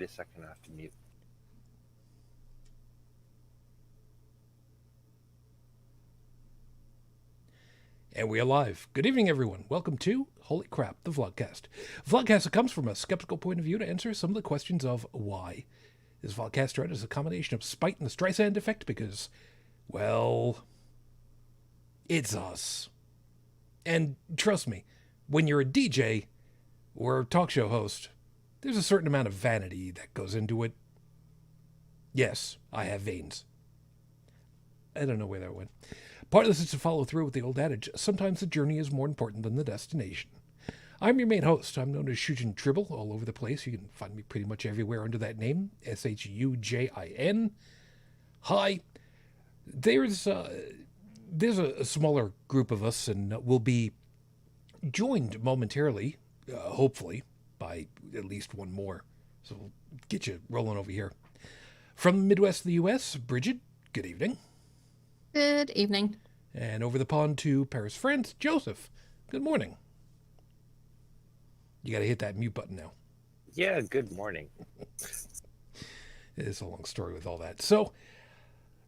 Wait a second, I have to mute. And we are live. Good evening, everyone. Welcome to Holy Crap, the Vlogcast. Vlogcast that comes from a skeptical point of view to answer some of the questions of why. This Vlogcast read is a combination of spite and the Streisand effect because, well, it's us. And trust me, when you're a DJ or a talk show host, there's a certain amount of vanity that goes into it. Yes, I have veins. I don't know where that went. Part of this is to follow through with the old adage, sometimes the journey is more important than the destination. I'm your main host. I'm known as Shujin Tribble all over the place. You can find me pretty much everywhere under that name, Shujin. Hi. There's a smaller group of us, and we'll be joined momentarily, hopefully, by at least one more. So we'll get you rolling over here. From the Midwest of the U.S., Bridget, good evening. Good evening. And over the pond to Paris, France, Joseph, good morning. You got to hit that mute button now. Yeah, good morning. It's a long story with all that. So,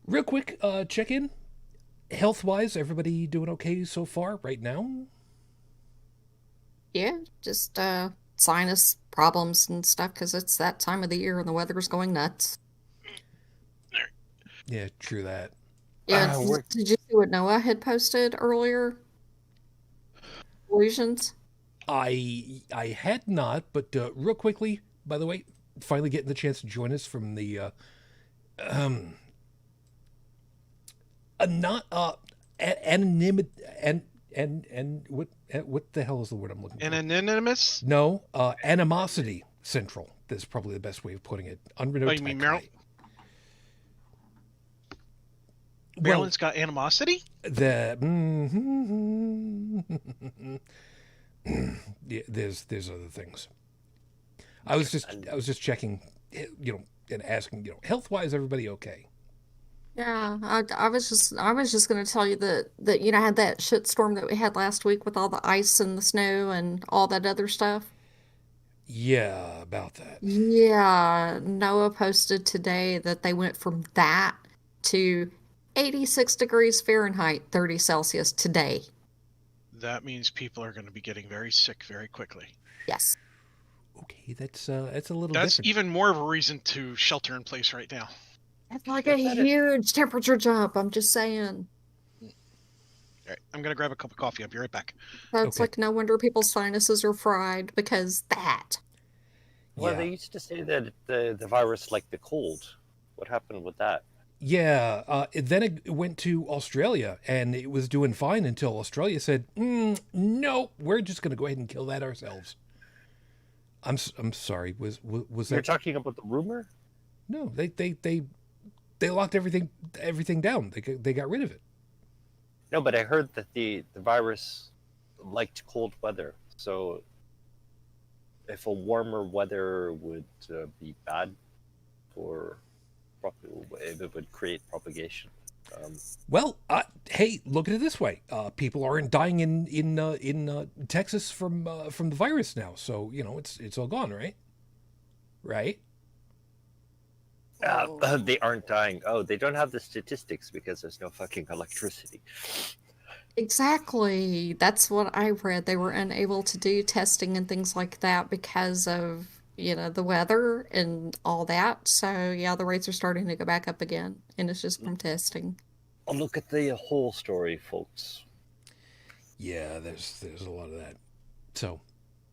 real quick, check in. Health-wise, everybody doing okay so far right now? Yeah, just sinus problems and stuff because it's that time of the year and the weather's going nuts. Yeah, true that. Yeah, did you see what Noah had posted earlier? Illusions? I had not, but real quickly, by the way, finally getting the chance to join us from the anonymity and what the hell is the word I'm looking for? Anonymous? No, animosity central. That's probably the best way of putting it. Oh, you mean Maryland's got animosity? Yeah, there's other things. I was just checking, and asking, health wise, everybody okay? Yeah, I was just going to tell you that had that shit storm that we had last week with all the ice and the snow and all that other stuff. Yeah, about that. Yeah, Noah posted today that they went from that to 86 degrees Fahrenheit, 30 Celsius today. That means people are going to be getting very sick very quickly. Yes. Okay, that's a little That's different. even more of a reason to shelter in place right now. That's like a huge temperature jump, I'm just saying. All right, I'm going to grab a cup of coffee. I'll be right back. That's like no wonder people's sinuses are fried because that. Well, they used to say that the virus liked the cold. What happened with that? Yeah, then it went to Australia, and it was doing fine until Australia said, "No, we're just going to go ahead and kill that ourselves." I'm sorry. Was that? You're talking about the rumor? No, they locked everything down. They got rid of it. No, but I heard that the virus liked cold weather. So if a warmer weather would be bad for, it would create propagation. Well, hey, look at it this way: people aren't dying in Texas from the virus now, so it's all gone, right? Right? They aren't dying. Oh, they don't have the statistics because there's no fucking electricity. Exactly. That's what I read. They were unable to do testing and things like that because of the weather and all that. So yeah, the rates are starting to go back up again, and it's just from testing. Oh, look at the whole story, folks. Yeah, there's a lot of that. So,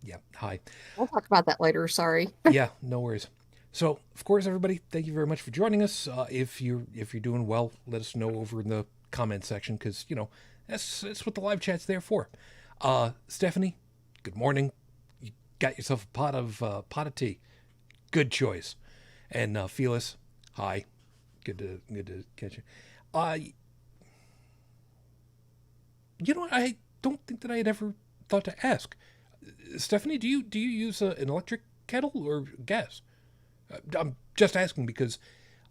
yeah, hi. We'll talk about that later. Sorry. Yeah, no worries. So, of course, everybody, thank you very much for joining us. If you're doing well, let us know over in the comment section because that's what the live chat's there for. Stephanie, good morning. You got yourself a pot of tea. Good choice. And Felis, hi. Good to catch you. I don't think that I had ever thought to ask. Stephanie, do you use an electric kettle or gas? I'm just asking because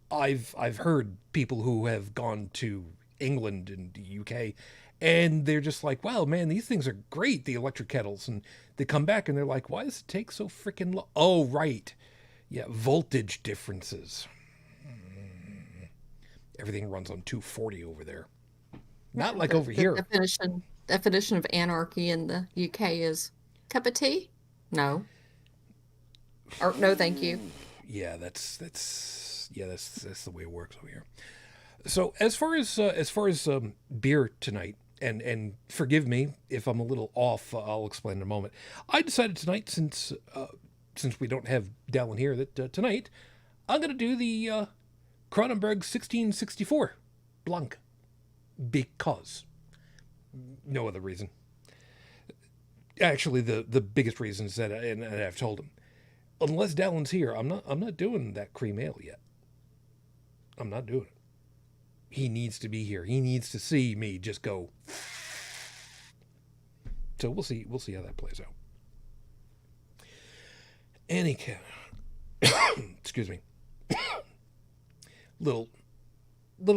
I've heard people who have gone to England and the UK, and they're just like, wow, man, these things are great, the electric kettles. And they come back and they're like, why does it take so freaking long? Oh, right. Yeah, voltage differences. Everything runs on 240 over there. Not like over The here. definition of anarchy in the UK is cup of tea? No. Or no, thank you. Yeah, that's the way it works over here. So as far as beer tonight, and forgive me if I'm a little off, I'll explain in a moment. I decided tonight, since we don't have Dallin here, that tonight I'm going to do the Cronenberg 1664 Blanc, because no other reason. Actually, the biggest reason is that, and I've told him, unless Dallin's here, I'm not doing that cream ale yet. I'm not doing it. He needs to be here. He needs to see me just go. So we'll see how that plays out. Anyhow, excuse me. little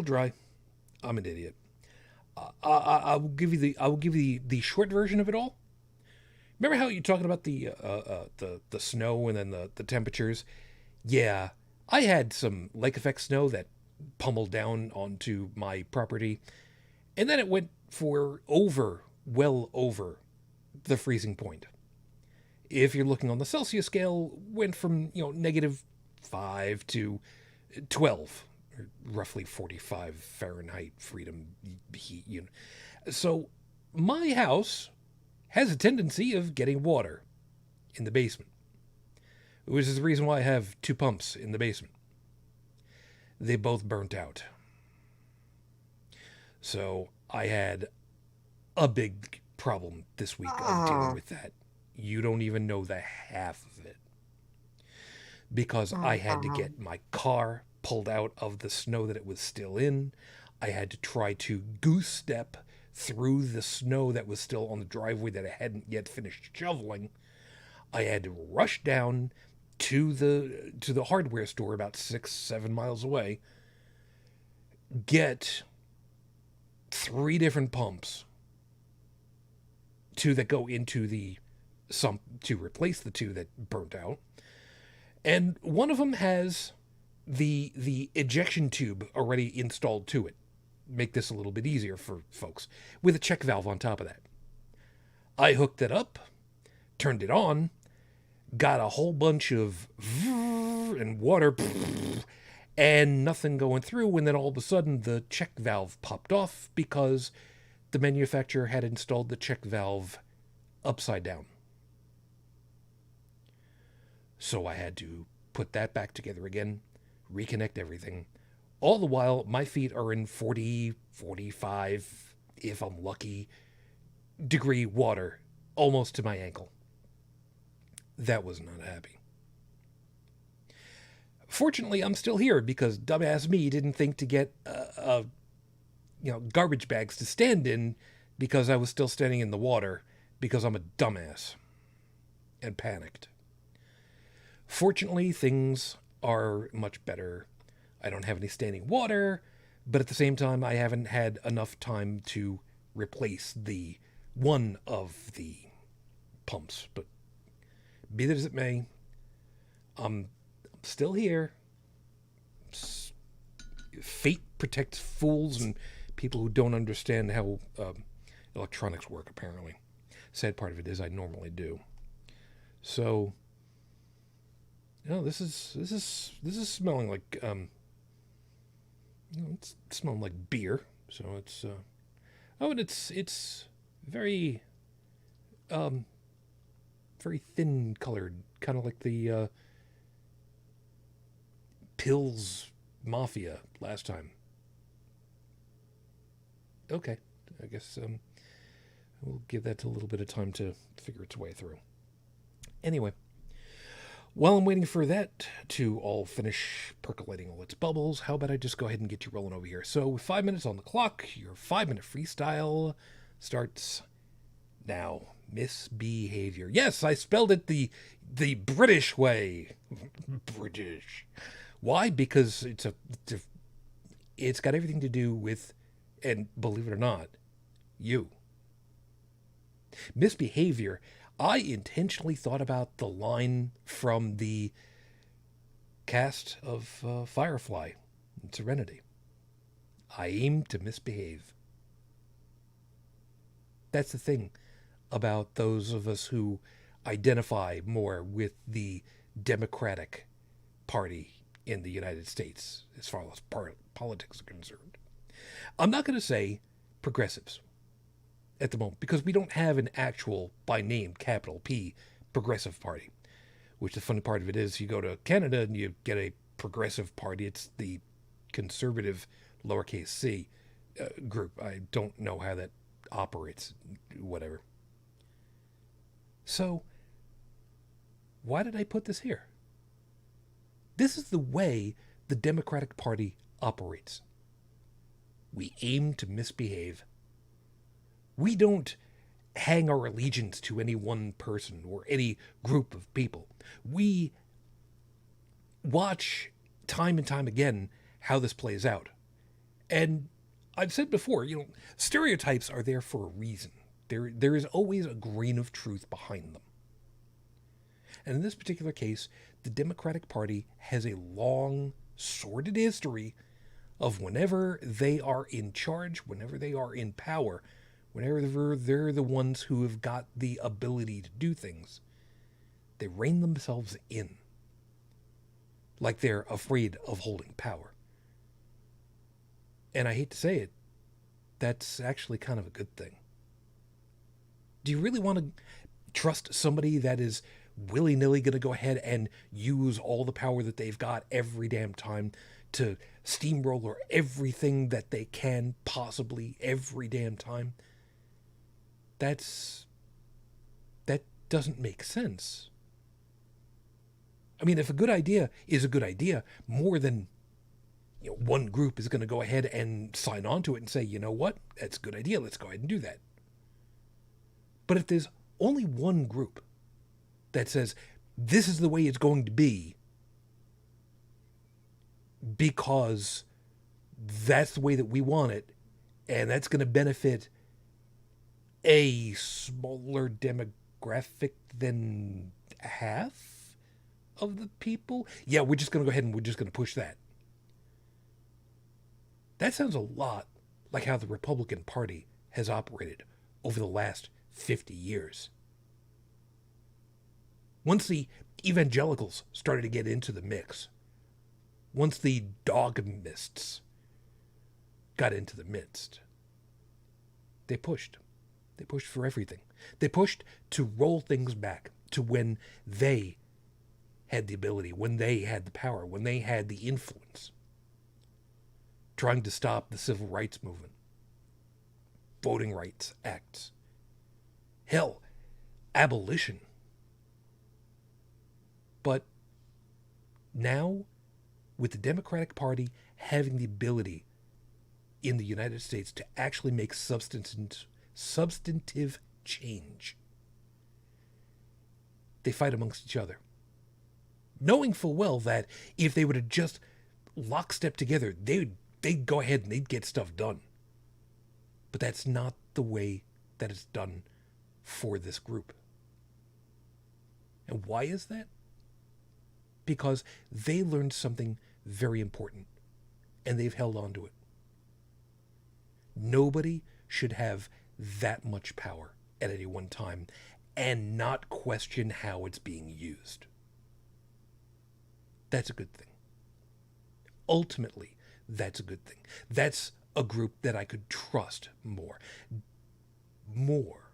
dry. I'm an idiot. I will give you the short version of it all. Remember how you're talking about the snow and then the temperatures? Yeah, I had some lake effect snow that pummeled down onto my property, and then it went for well over the freezing point. If you're looking on the Celsius scale, went from -5 to 12, or roughly 45 Fahrenheit freedom heat. So my house has a tendency of getting water in the basement, which is the reason why I have 2 pumps in the basement. They both burnt out. So I had a big problem this week of dealing with that. You don't even know the half of it. Because I had to get my car pulled out of the snow that it was still in. I had to try to goose step through the snow that was still on the driveway that I hadn't yet finished shoveling. I had to rush down to the hardware store about 6-7 miles away, get 3 different pumps, 2 that go into the sump to replace the 2 that burnt out, and one of them has the ejection tube already installed to it. Make this a little bit easier for folks, with a check valve on top of that. I hooked it up, turned it on, got a whole bunch of and water and nothing going through, and then all of a sudden the check valve popped off because the manufacturer had installed the check valve upside down. So I had to put that back together again, reconnect everything. All the while, my feet are in 40, 45, if I'm lucky, degree water, almost to my ankle. That was not happy. Fortunately, I'm still here because dumbass me didn't think to get garbage bags to stand in because I was still standing in the water because I'm a dumbass and panicked. Fortunately, things are much better. I don't have any standing water, but at the same time, I haven't had enough time to replace the one of the pumps. But be that as it may, I'm still here. Fate protects fools and people who don't understand how electronics work, apparently. Sad part of it is I normally do. So, this is smelling like it's smelling like beer. So it's and it's very very thin colored, kind of like the Pills Mafia last time. Okay, I guess we'll give that a little bit of time to figure its way through. Anyway, while I'm waiting for that to all finish percolating all its bubbles, how about I just go ahead and get you rolling over here? So with 5 minutes on the clock, your 5-minute freestyle starts now. Misbehavior. Yes, I spelled it the British way. British. Why? Because it's got everything to do with, and believe it or not, you. Misbehavior. I intentionally thought about the line from the cast of Firefly and Serenity. I aim to misbehave. That's the thing about those of us who identify more with the Democratic Party in the United States as far as politics are concerned. I'm not going to say progressives at the moment because we don't have an actual, by name, capital P, progressive party. Which the funny part of it is you go to Canada and you get a progressive party. It's the conservative lowercase c group. I don't know how that operates. Whatever. So, why did I put this here? This is the way the Democratic Party operates. We aim to misbehave. We don't hang our allegiance to any one person or any group of people. We watch time and time again how this plays out. And I've said before, stereotypes are there for a reason. There is always a grain of truth behind them. And in this particular case, the Democratic Party has a long, sordid history of whenever they are in charge, whenever they are in power, whenever they're the ones who have got the ability to do things, they rein themselves in. Like they're afraid of holding power. And I hate to say it, that's actually kind of a good thing. Do you really want to trust somebody that is willy-nilly going to go ahead and use all the power that they've got every damn time to steamroller everything that they can possibly every damn time? That doesn't make sense. I mean, if a good idea is a good idea, more than one group is going to go ahead and sign on to it and say, you know what, that's a good idea, let's go ahead and do that. But if there's only one group that says, this is the way it's going to be, because that's the way that we want it, and that's going to benefit a smaller demographic than half of the people, yeah, we're just going to go ahead and we're just going to push that. That sounds a lot like how the Republican Party has operated over the last 50 years. Once the evangelicals started to get into the mix, once the dogmists got into the midst, they pushed. They pushed for everything. They pushed to roll things back to when they had the ability, when they had the power, when they had the influence. Trying to stop the civil rights movement, voting rights acts, hell, abolition. But now, with the Democratic Party having the ability in the United States to actually make substantive change, they fight amongst each other. Knowing full well that if they would have just lockstep together, they'd go ahead and they'd get stuff done. But that's not the way that it's done for this group. And why is that? Because they learned something very important, and they've held on to it. Nobody should have that much power at any one time and not question how it's being used. That's a good thing. Ultimately, that's a good thing. That's a group that I could trust more. More.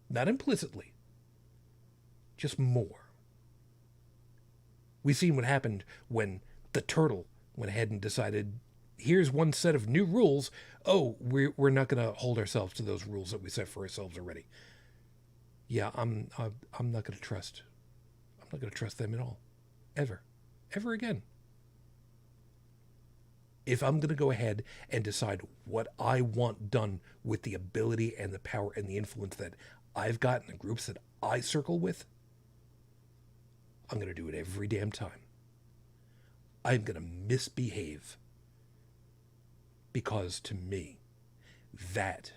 Not implicitly. Just more. We've seen what happened when the turtle went ahead and decided, here's one set of new rules. Oh, we're not going to hold ourselves to those rules that we set for ourselves already. Yeah, I'm not going to trust. I'm not going to trust them at all. Ever again. If I'm going to go ahead and decide what I want done with the ability and the power and the influence that I've got in the groups that I circle with, I'm going to do it every damn time. I'm going to misbehave. Because to me, that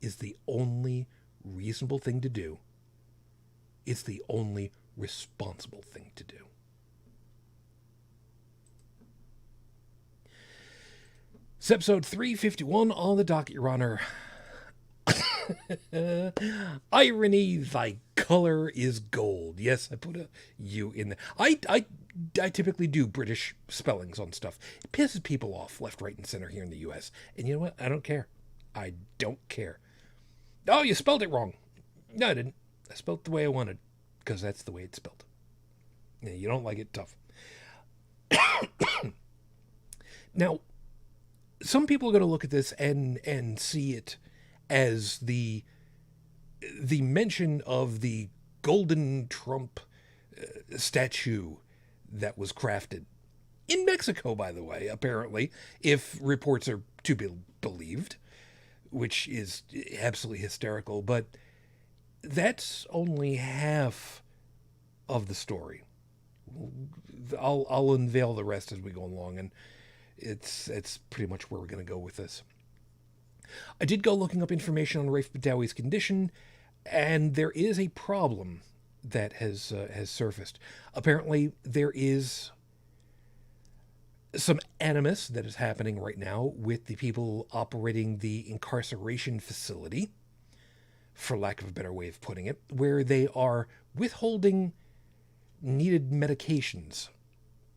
is the only reasonable thing to do. It's the only responsible thing to do. It's episode 351 on the docket, Your Honor. Irony, thy color is gold. Yes, I put a U in there. I typically do British spellings on stuff. It pisses people off left, right, and center here in the U.S. And you know what? I don't care. I don't care. Oh, you spelled it wrong. No, I didn't. I spelled it the way I wanted, because that's the way it's spelled. Yeah, you don't like it, tough. Now, some people are going to look at this and see it as the mention of the golden Trump statue that was crafted in Mexico, by the way, apparently, if reports are to be believed, which is absolutely hysterical. But that's only half of the story. I'll unveil the rest as we go along, and it's pretty much where we're going to go with this. I did go looking up information on Raif Badawi's condition, and there is a problem that has surfaced. Apparently, there is some animus that is happening right now with the people operating the incarceration facility, for lack of a better way of putting it, where they are withholding needed medications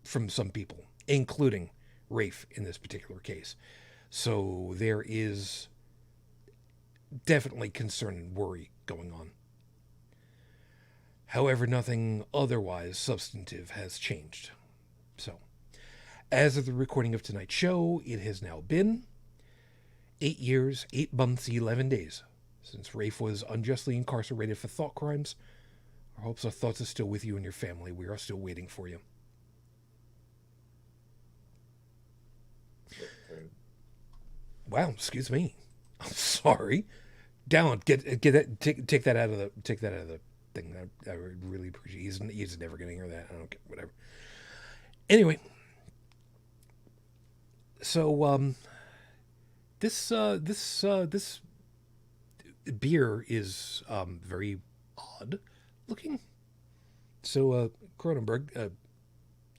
from some people, including Raif in this particular case. So there is definitely concern and worry going on. However, nothing otherwise substantive has changed. So, as of the recording of tonight's show, it has now been 8 years, 8 months, 11 days since Raif was unjustly incarcerated for thought crimes. Our hopes, our thoughts are still with you and your family. We are still waiting for you. Wow, excuse me. I'm sorry. Down, get that. Take that out of the thing. I really appreciate. He's never gonna hear that. I don't care. Whatever. Anyway, so this beer is very odd looking. So Cronenberg,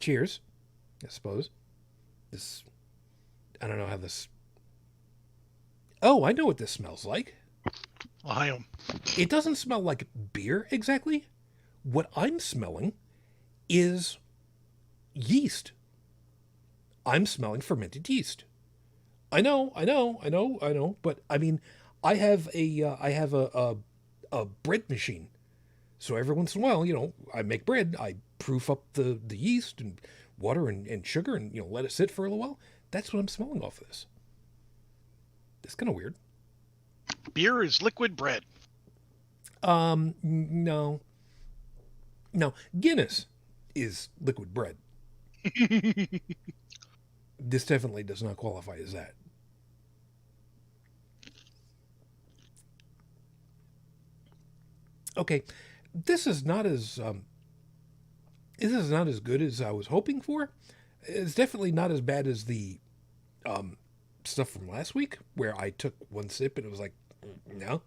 cheers. I suppose this. I don't know how this. Oh, I know what this smells like. It doesn't smell like beer exactly. What I'm smelling is yeast. I'm smelling fermented yeast. I know. But I mean, I have a bread machine. So every once in a while, I make bread. I proof up the yeast and water and sugar and, let it sit for a little while. That's what I'm smelling off of this. It's kind of weird. Beer is liquid bread. No. Guinness is liquid bread. This definitely does not qualify as that. Okay, this is not as good as I was hoping for. It's definitely not as bad as the stuff from last week, where I took one sip and it was like, no.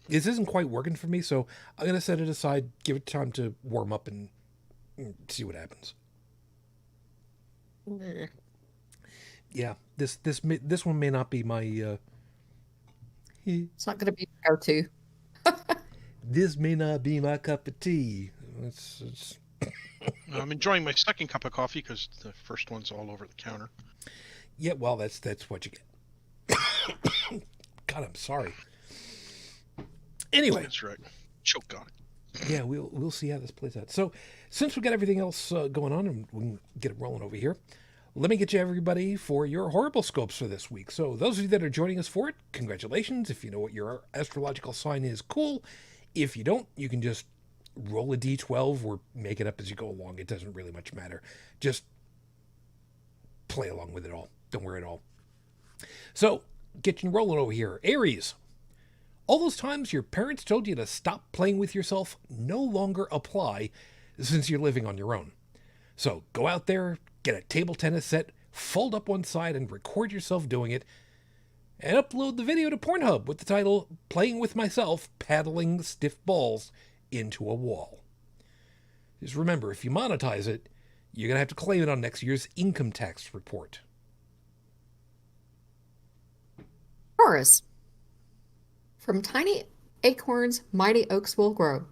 This isn't quite working for me, so I'm gonna set it aside, give it time to warm up, and see what happens. Yeah, this one may not be my. It's not going to be go-to. This may not be my cup of tea. It's... I'm enjoying my second cup of coffee because the first one's all over the counter. Yeah, well, that's what you get. God, I'm sorry. Anyway, That's right. Choked on it. Yeah, we'll see how this plays out. So, since we got everything else going on and we can get it rolling over here, let me get you everybody for your horrible scopes for this week. So, those of you that are joining us for it, congratulations. If you know what your astrological sign is, cool. If you don't, you can just roll a d12 or make it up as you go along. It doesn't really much matter. Just play along with it all. Don't worry at all. So, get you rolling over here. Aries. All those times your parents told you to stop playing with yourself no longer apply since you're living on your own. So go out there, get a table tennis set, fold up one side and record yourself doing it, and upload the video to Pornhub with the title, Playing with Myself, Paddling Stiff Balls into a Wall. Just remember, if you monetize it, you're going to have to claim it on next year's income tax report. Taurus. From tiny acorns, mighty oaks will grow.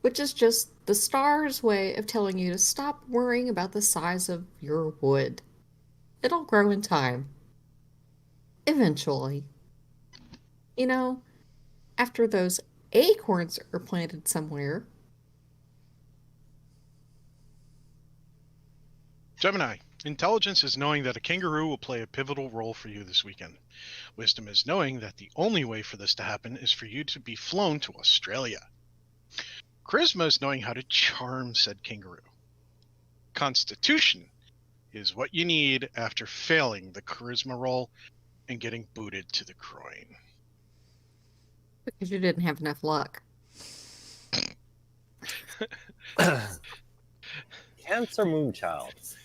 Which is just the stars' way of telling you to stop worrying about the size of your wood. It'll grow in time. Eventually. You know, after those acorns are planted somewhere. Gemini. Intelligence is knowing that a kangaroo will play a pivotal role for you this weekend. Wisdom is knowing that the only way for this to happen is for you to be flown to Australia. Charisma is knowing how to charm said kangaroo. Constitution is what you need after failing the charisma roll and getting booted to the groin. Because you didn't have enough luck. Cancer Moonchild.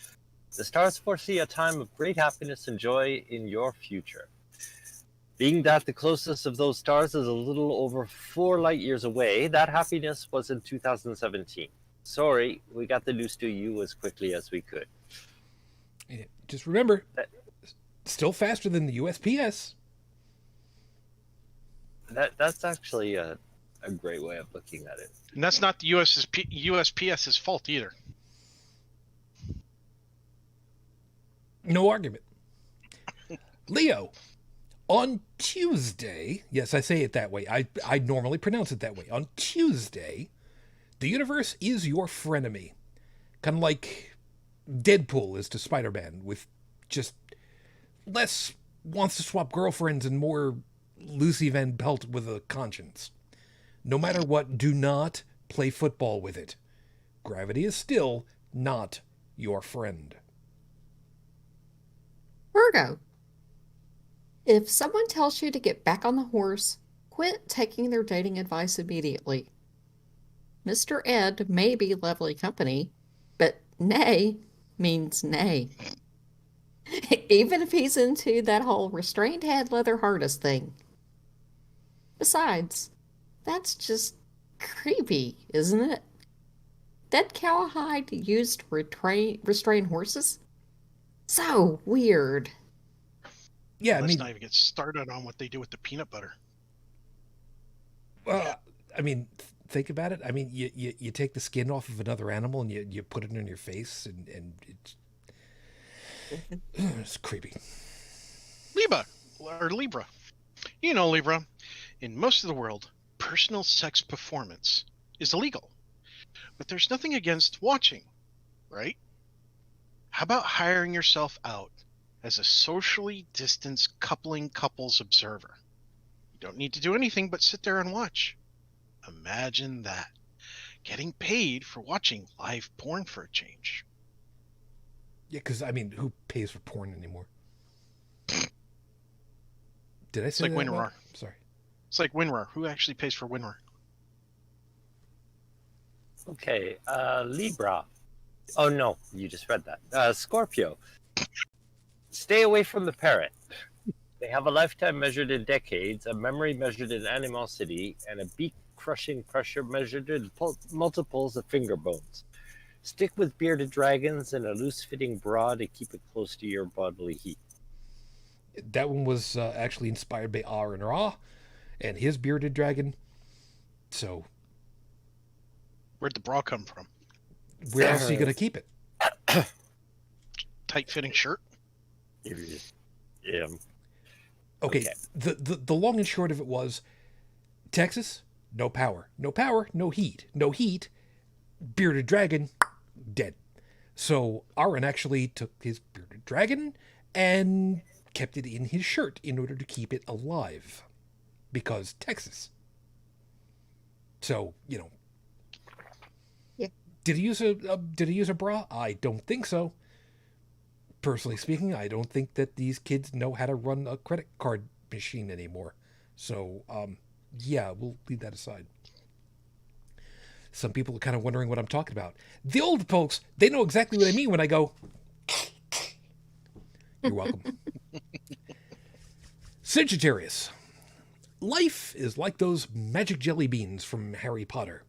The stars foresee a time of great happiness and joy in your future. Being that the closest of those stars is a little over 4 light years away, that happiness was in 2017. Sorry, we got the news to you as quickly as we could. Just remember, still faster than the USPS. That's actually a great way of looking at it. And that's not the USPS's fault either. No argument. Leo, on Tuesday, yes, I say it that way. I normally pronounce it that way. On Tuesday, the universe is your frenemy. Kind of like Deadpool is to Spider-Man, with just less wants to swap girlfriends and more Lucy Van Pelt with a conscience. No matter what, do not play football with it. Gravity is still not your friend. Virgo. If someone tells you to get back on the horse, quit taking their dating advice immediately. Mr. Ed may be lovely company, but nay means nay. Even if he's into that whole restrained head leather harness thing. Besides, that's just creepy, isn't it? Dead cowhide used to restrain horses? So weird. Yeah, Let's not even get started on what they do with the peanut butter. I mean, think about it. I mean, you take the skin off of another animal and you put it on your face, and it's creepy. Libra. You know, Libra, in most of the world, personal sex performance is illegal. But there's nothing against watching, right? How about hiring yourself out as a socially distanced couples observer? You don't need to do anything but sit there and watch. Imagine that. Getting paid for watching live porn for a change. Yeah, because, I mean, who pays for porn anymore? Did I say it's like that? WinRAR. Sorry. It's like WinRAR. Who actually pays for WinRAR? Okay, Libra. Oh no, you just read that. Scorpio. Stay away from the parrot. They have a lifetime measured in decades, a memory measured in animosity, and a beak-crushing pressure measured in multiples of finger bones. Stick with bearded dragons and a loose-fitting bra to keep it close to your bodily heat. That one was actually inspired by R and Ra and his bearded dragon. So, Where'd the bra come from? where else are you going to keep it? Tight-fitting shirt? Yeah. Okay. The long and short of it was, Texas, no power. No power, no heat. No heat, bearded dragon, dead. So Aaron actually took his bearded dragon and kept it in his shirt in order to keep it alive. Because Texas. So, you know. Yeah. Did he use a bra? I don't think so. Personally speaking, I don't think that these kids know how to run a credit card machine anymore. So, yeah, we'll leave that aside. Some people are kind of wondering what I'm talking about. The old folks, they know exactly what I mean when I go, you're welcome. Sagittarius. Life is like those magic jelly beans from Harry Potter.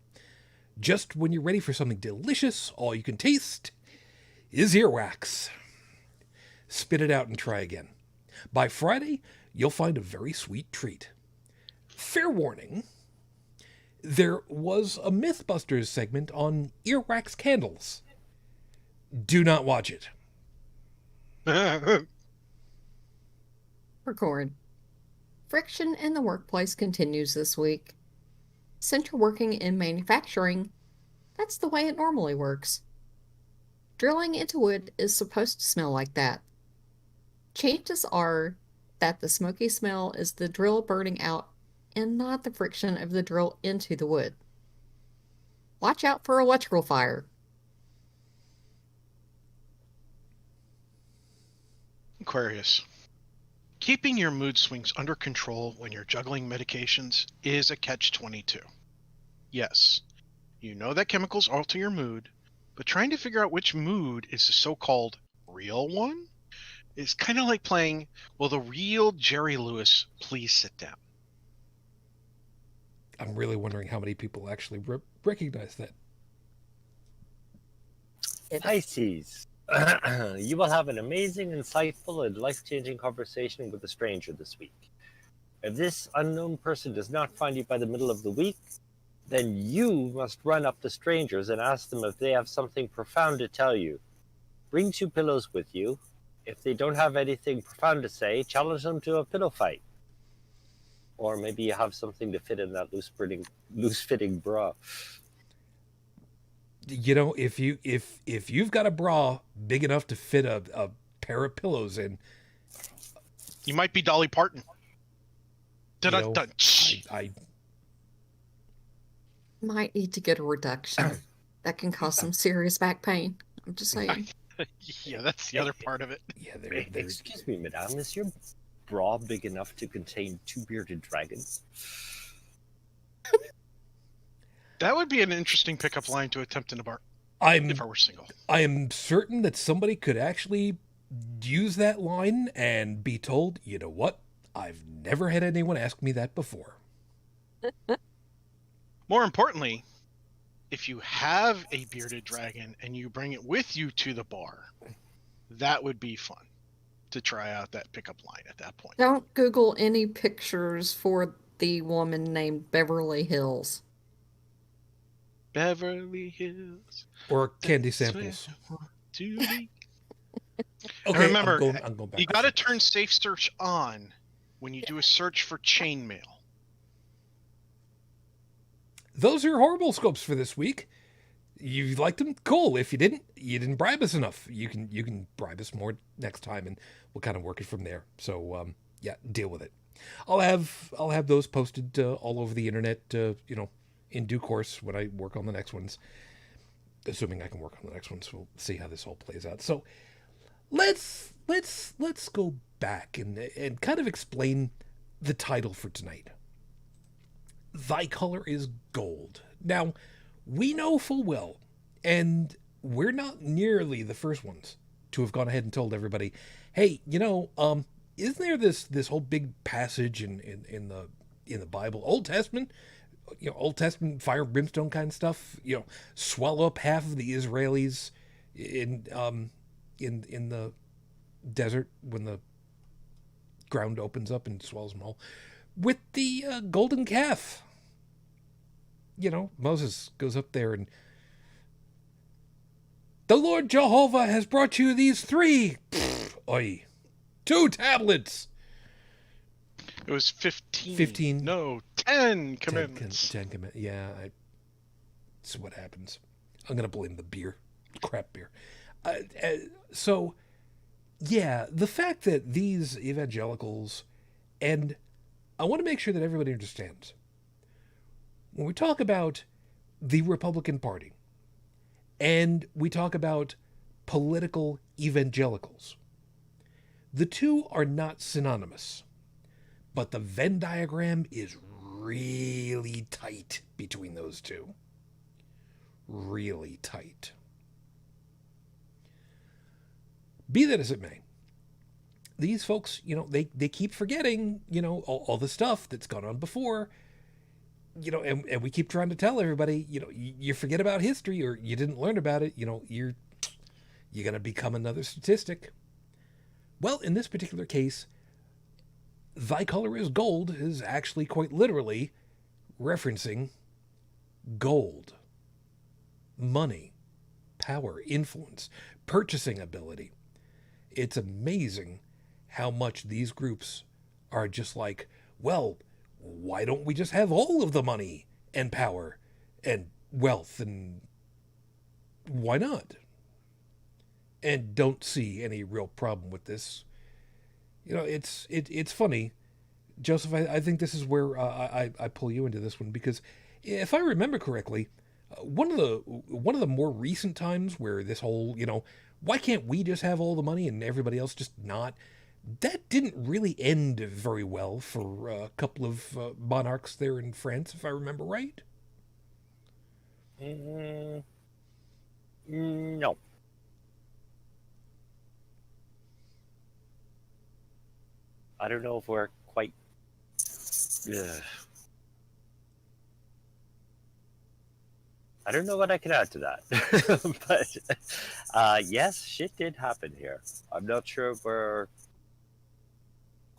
Just when you're ready for something delicious, all you can taste is earwax. Spit it out and try again. By Friday, you'll find a very sweet treat. Fair warning, there was a Mythbusters segment on earwax candles. Do not watch it. Record. Friction in the workplace continues this week. Since you're working in manufacturing, that's the way it normally works. Drilling into wood is supposed to smell like that. Chances are that the smoky smell is the drill burning out and not the friction of the drill into the wood. Watch out for electrical fire. Aquarius. Keeping your mood swings under control when you're juggling medications is a catch-22. Yes, you know that chemicals alter your mood, but trying to figure out which mood is the so-called real one is kind of like playing, will the real Jerry Lewis please sit down? I'm really wondering how many people actually recognize that. Pisces. You will have an amazing, insightful, and life-changing conversation with a stranger this week. If this unknown person does not find you by the middle of the week, then you must run up to strangers and ask them if they have something profound to tell you. Bring 2 pillows with you. If they don't have anything profound to say, challenge them to a pillow fight. Or maybe you have something to fit in that loose-fitting bra. You know, if you've got a bra big enough to fit a pair of pillows in, You might be Dolly Parton. you know, Dun-dun-dun. I Might need to get a reduction. That can cause some serious back pain. I'm just saying. Yeah, that's the other part of it. yeah, they're Excuse me, madame, is your bra big enough to contain 2 bearded dragons? That would be an interesting pickup line to attempt in a bar I'm if I were single. I am certain that somebody could actually use that line and be told, you know what? I've never had anyone ask me that before. More importantly, if you have a bearded dragon and you bring it with you to the bar, that would be fun to try out that pickup line at that point. Don't Google any pictures for the woman named Beverly Hills. Beverly Hills. Or candy that's where samples. I want to be. Okay, remember, I'm going back. You got to turn Safe Search on when you do a search for chainmail. Those are your horrible scopes for this week. You liked them? Cool. If you didn't bribe us enough. You can bribe us more next time, and we'll kind of work it from there. So yeah, deal with it. I'll have those posted all over the internet. In due course when I work on the next ones. Assuming I can work on the next ones, we'll see how this all plays out. So let's go back and kind of explain the title for tonight. Thy color is gold. Now, we know full well, and we're not nearly the first ones to have gone ahead and told everybody, hey, isn't there this whole big passage in the Bible, Old Testament, Old Testament fire and brimstone kind of stuff, swallow up half of the Israelis in the desert when the ground opens up and swallows them all with the golden calf. Moses goes up there and the Lord Jehovah has brought you these 3 2 tablets. It was 15. 15. No, 10 commandments. 10 commandments. Yeah, it's what happens. I'm going to blame the beer. Crap beer. So, yeah, the fact that these evangelicals, and I want to make sure that everybody understands, when we talk about the Republican Party, and we talk about political evangelicals, the two are not synonymous. But the Venn diagram is really tight between those two. Really tight. Be that as it may, these folks, they keep forgetting, all the stuff that's gone on before, and we keep trying to tell everybody, you forget about history or you didn't learn about it, you're going to become another statistic. Well, in this particular case, thy color is gold is actually quite literally referencing gold, money, power, influence, purchasing ability. It's amazing how much these groups are just like, well, why don't we just have all of the money and power and wealth, and why not? And don't see any real problem with this. You know, it's funny, Joseph. I think this is where I pull you into this one, because if I remember correctly, one of the more recent times where this whole, why can't we just have all the money and everybody else just not, that didn't really end very well for a couple of monarchs there in France, if I remember right. No. I don't know if we're quite... I don't know what I can add to that. But yes, shit did happen here. I'm not sure if we're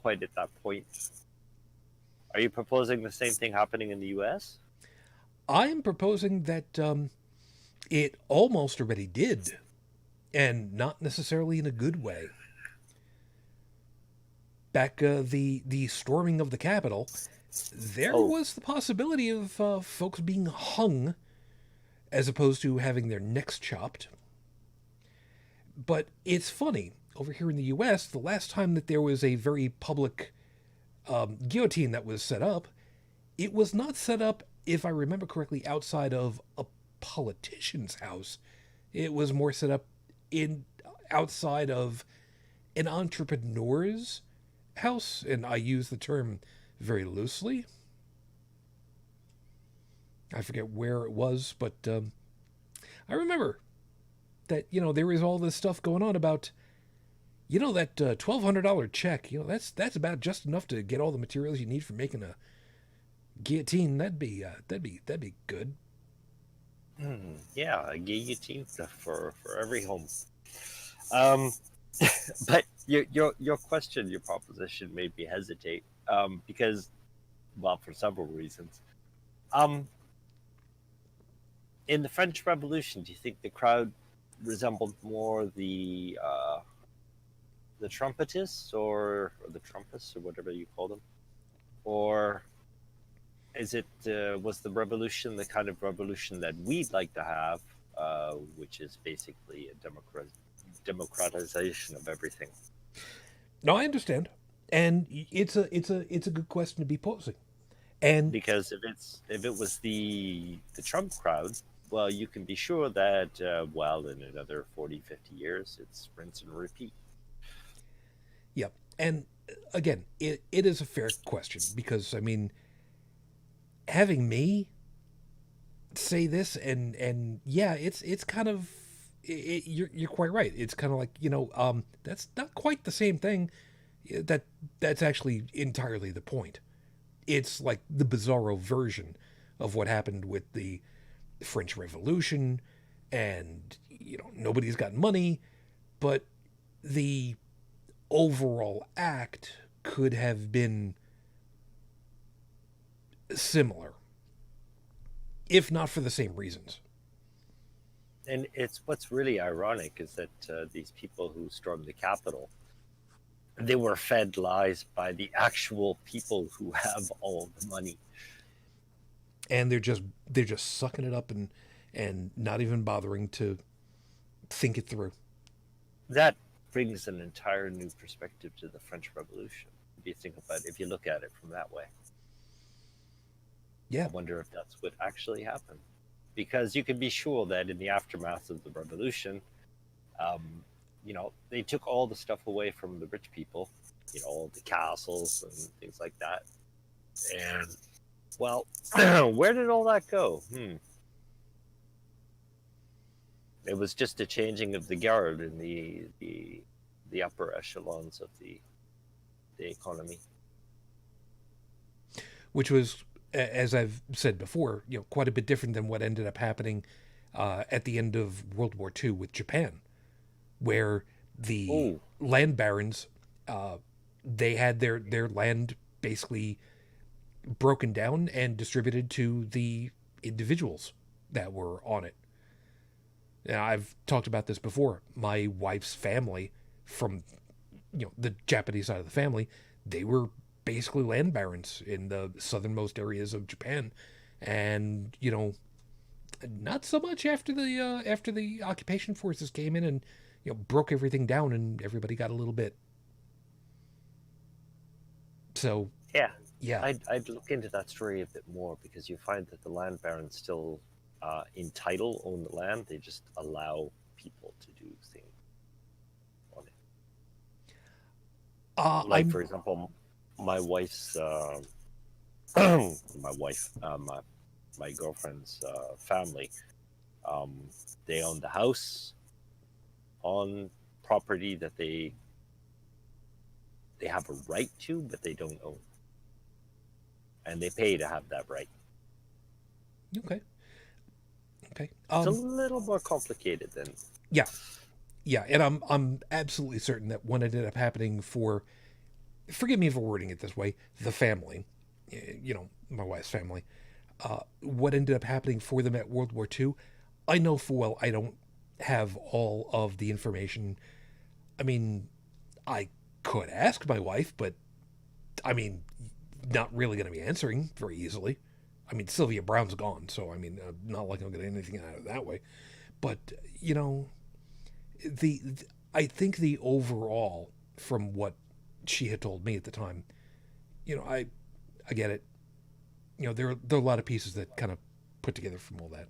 quite at that point. Are you proposing the same thing happening in the US? I'm proposing that it almost already did, and not necessarily in a good way. Back the storming of the Capitol, there was the possibility of folks being hung as opposed to having their necks chopped. But it's funny, over here in the US, the last time that there was a very public guillotine that was set up, it was not set up, if I remember correctly, outside of a politician's house. It was more set up outside of an entrepreneur's house, and I use the term very loosely. I forget where it was, but I remember that, there was all this stuff going on about, that $1,200 check. That's about just enough to get all the materials you need for making a guillotine. That'd be good. Yeah, a guillotine for every home. But your question, your proposition made me hesitate, because, well, for several reasons. In the French Revolution, do you think the crowd resembled more the trumpetists or the trumpists or whatever you call them, or is it was the revolution the kind of revolution that we'd like to have, which is basically a democratization of everything? No, I understand, and it's a good question to be posing. And because if it was the Trump crowd, well, you can be sure that in another 40, 50 years, it's rinse and repeat. Yep. And again, it is a fair question, because having me say this and yeah, it's kind of, you're quite right. It's kind of like, that's not quite the same thing. That's actually entirely the point. It's like the bizarro version of what happened with the French Revolution, and nobody's got money, but the overall act could have been similar, if not for the same reasons. And it's what's really ironic is that these people who stormed the Capitol, they were fed lies by the actual people who have all the money, and they're just sucking it up and not even bothering to think it through. That brings an entire new perspective to the French Revolution, if you look at it from that way. Yeah. I wonder if that's what actually happened, because you can be sure that in the aftermath of the revolution, they took all the stuff away from the rich people, all the castles and things like that. And, well, where did all that go? It was just a changing of the guard in the upper echelons of the economy. Which was, as I've said before, quite a bit different than what ended up happening at the end of World War II with Japan, where the Oh, land barons, they had their land basically broken down and distributed to the individuals that were on it. Now, I've talked about this before. My wife's family, from the Japanese side of the family, they were basically land barons in the southernmost areas of Japan, and not so much after the occupation forces came in and broke everything down, and everybody got a little bit. So yeah. yeah, I'd look into that story a bit more, because you find that the land barons still, in title, own the land. They just allow people to do things on it. Like, for example, my wife's, my girlfriend's family, they own the house on property that they have a right to, but they don't own, and they pay to have that right. Okay. It's a little more complicated than. Yeah, and I'm absolutely certain that what ended up happening for, forgive me for wording it this way, the family, my wife's family, what ended up happening for them at World War II, I know full well I don't have all of the information. I mean, I could ask my wife, but I mean, not really going to be answering very easily. I mean, Sylvia Brown's gone, so I mean, not like I'm going to get anything out of that way. But I think the overall, from what she had told me at the time, I get it. There are a lot of pieces that kind of put together from all that.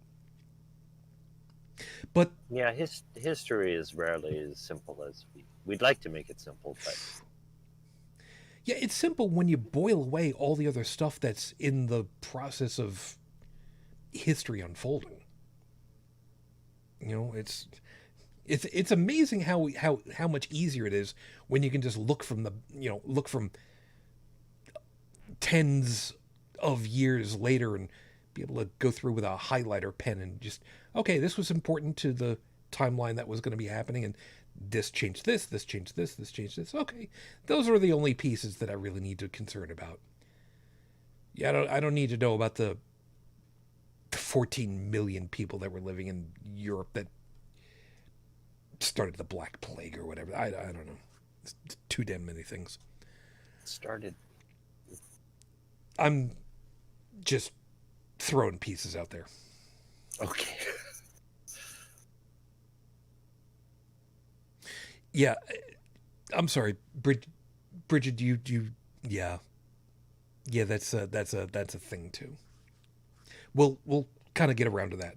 But Yeah, history is rarely as simple as we'd like to make it simple, but yeah, it's simple when you boil away all the other stuff that's in the process of history unfolding. It's amazing how much easier it is when you can just look from tens of years later and be able to go through with a highlighter pen and just, okay, this was important to the timeline that was going to be happening, and this changed this changed this changed this. Okay, those are the only pieces that I really need to concern about. Yeah, I don't need to know about the 14 million people that were living in Europe that started the Black Plague or whatever. I don't know. It's too damn many things. started. I'm just throwing pieces out there. Okay. Yeah, I'm sorry, Bridget. Do you? Yeah, that's a thing too. We'll kind of get around to that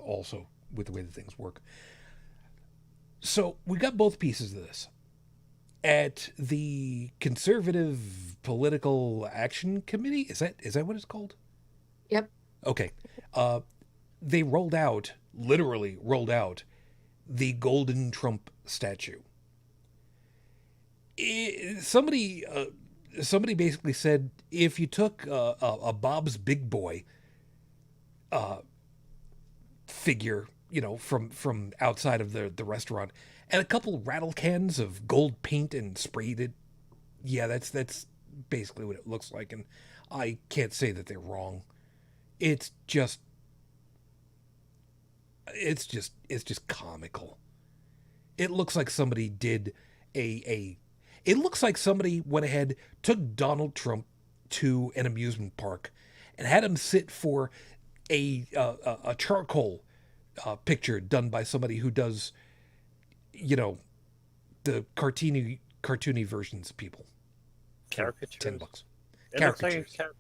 also with the way that things work. So we got both pieces of this at the Conservative Political Action Committee. Is that what it's called? Yep. Okay. They literally rolled out the Golden Trump statue. Somebody basically said, if you took a Bob's Big Boy figure, from outside of the restaurant, and a couple rattle cans of gold paint and sprayed it, yeah, that's basically what it looks like. And I can't say that they're wrong. It's just comical. It looks like somebody did it looks like somebody went ahead, took Donald Trump to an amusement park and had him sit for a charcoal picture done by somebody who does, the cartoony versions of people. Caricatures. $10. It looks like a Caricatures.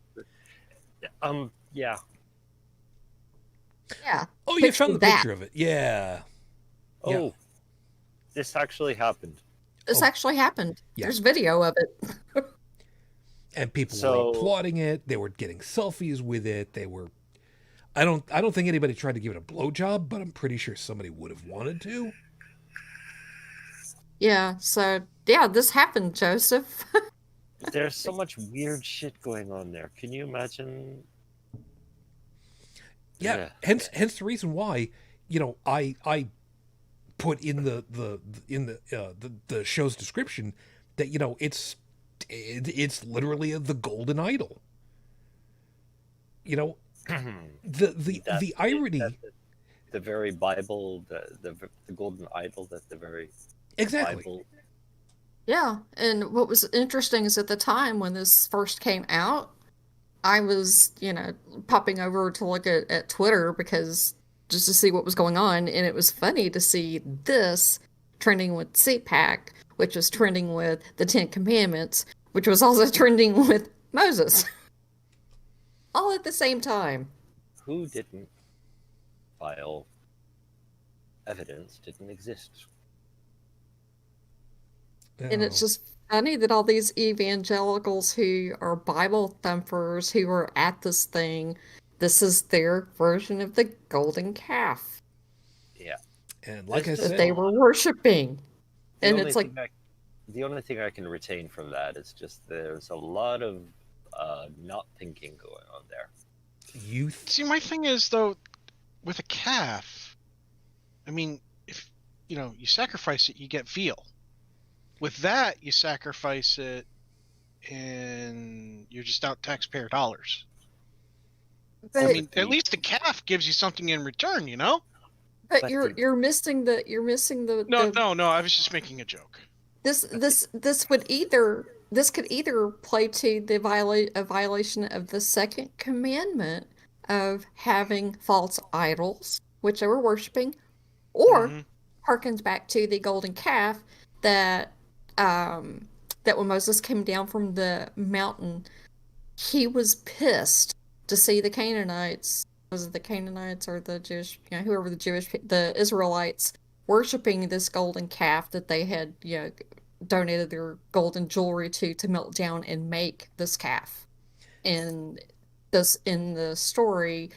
Yeah. Yeah. Oh, you found the that. picture of it. Yeah. Oh, Yeah. this actually happened. This actually happened. Yeah. There's video of it. And people were applauding it. They were getting selfies with it. They were. I don't think anybody tried to give it a blowjob, but I'm pretty sure somebody would have wanted to. Yeah. So yeah, this happened, Joseph. There's so much weird shit going on there. Can you imagine? Yeah. Hence the reason why, I put in the show's description that, you know, it's literally the golden idol. You know, the irony. The very Bible, the golden idol, that the very Exactly. Bible. Yeah, and what was interesting is at the time when this first came out, I was, you know, popping over to look at Twitter because just to see what was going on, and it was funny to see this trending with CPAC, which was trending with the Ten Commandments, which was also trending with Moses. All at the same time. Who didn't file evidence didn't exist. And it's just funny that all these evangelicals who are Bible thumpers who are at this thing, this is their version of the golden calf. Yeah. And like I that said, they were worshiping. And it's like, the only thing I can retain from that is just there's a lot of not thinking going on there. See, my thing is, though, with a calf, I mean, if, you know, you sacrifice it, you get veal. With that, you sacrifice it, and you're just out taxpayer dollars. but, I mean, at least the calf gives you something in return, you know? but you're missing the No. I was just making a joke. This could either play to a violation of the second commandment of having false idols, which they were worshiping, or harkens back to the golden calf that when Moses came down from the mountain, he was pissed to see the Canaanites. Was it the Canaanites or the Jewish, you know, the Israelites worshiping this golden calf that they had, you know, donated their golden jewelry to melt down and make this calf. And in the story,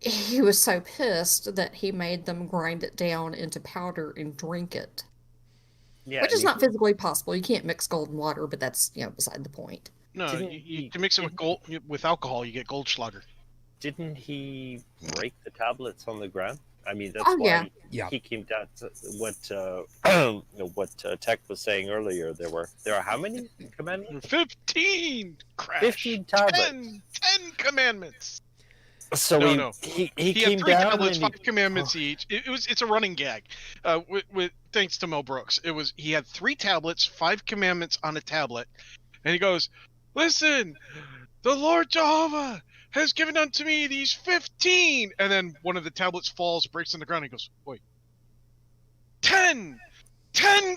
he was so pissed that he made them grind it down into powder and drink it. Yeah, which is not physically possible. You can't mix gold and water, but that's, you know, beside the point. No, you can mix it with alcohol, you get Goldschlager. Didn't he break the tablets on the ground? I mean, that's why he came down to what Tech was saying earlier. There are how many commandments? 15! Crash! 15 tablets. 10 commandments! So he came had 3 down tablets, and 5 commandments each. It's a running gag. With thanks to Mel Brooks, he had 3 tablets, 5 commandments on a tablet, and he goes, "Listen, the Lord Jehovah has given unto me these 15," and then one of the tablets falls, breaks on the ground, and he goes, "Wait, 10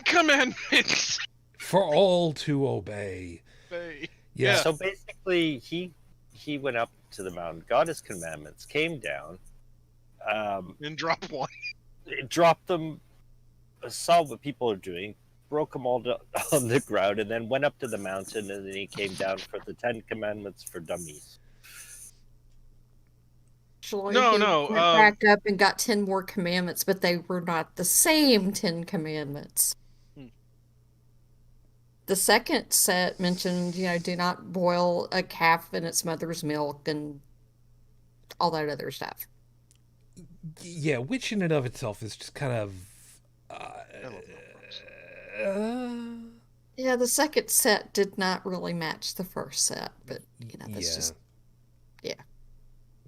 commandments for all to obey." Yeah. So basically, he went up to the mountain, got his commandments, came down, and dropped one. Dropped them, saw what people are doing, broke them all on the ground, and then went up to the mountain, and then he came down for the 10 commandments for dummies. Actually, went back up and got 10 more commandments, but they were not the same 10 commandments. The second set mentioned, you know, do not boil a calf in its mother's milk and all that other stuff. Yeah, which in and of itself is just kind of... yeah, the second set did not really match the first set, but, you know, that's just... Yeah.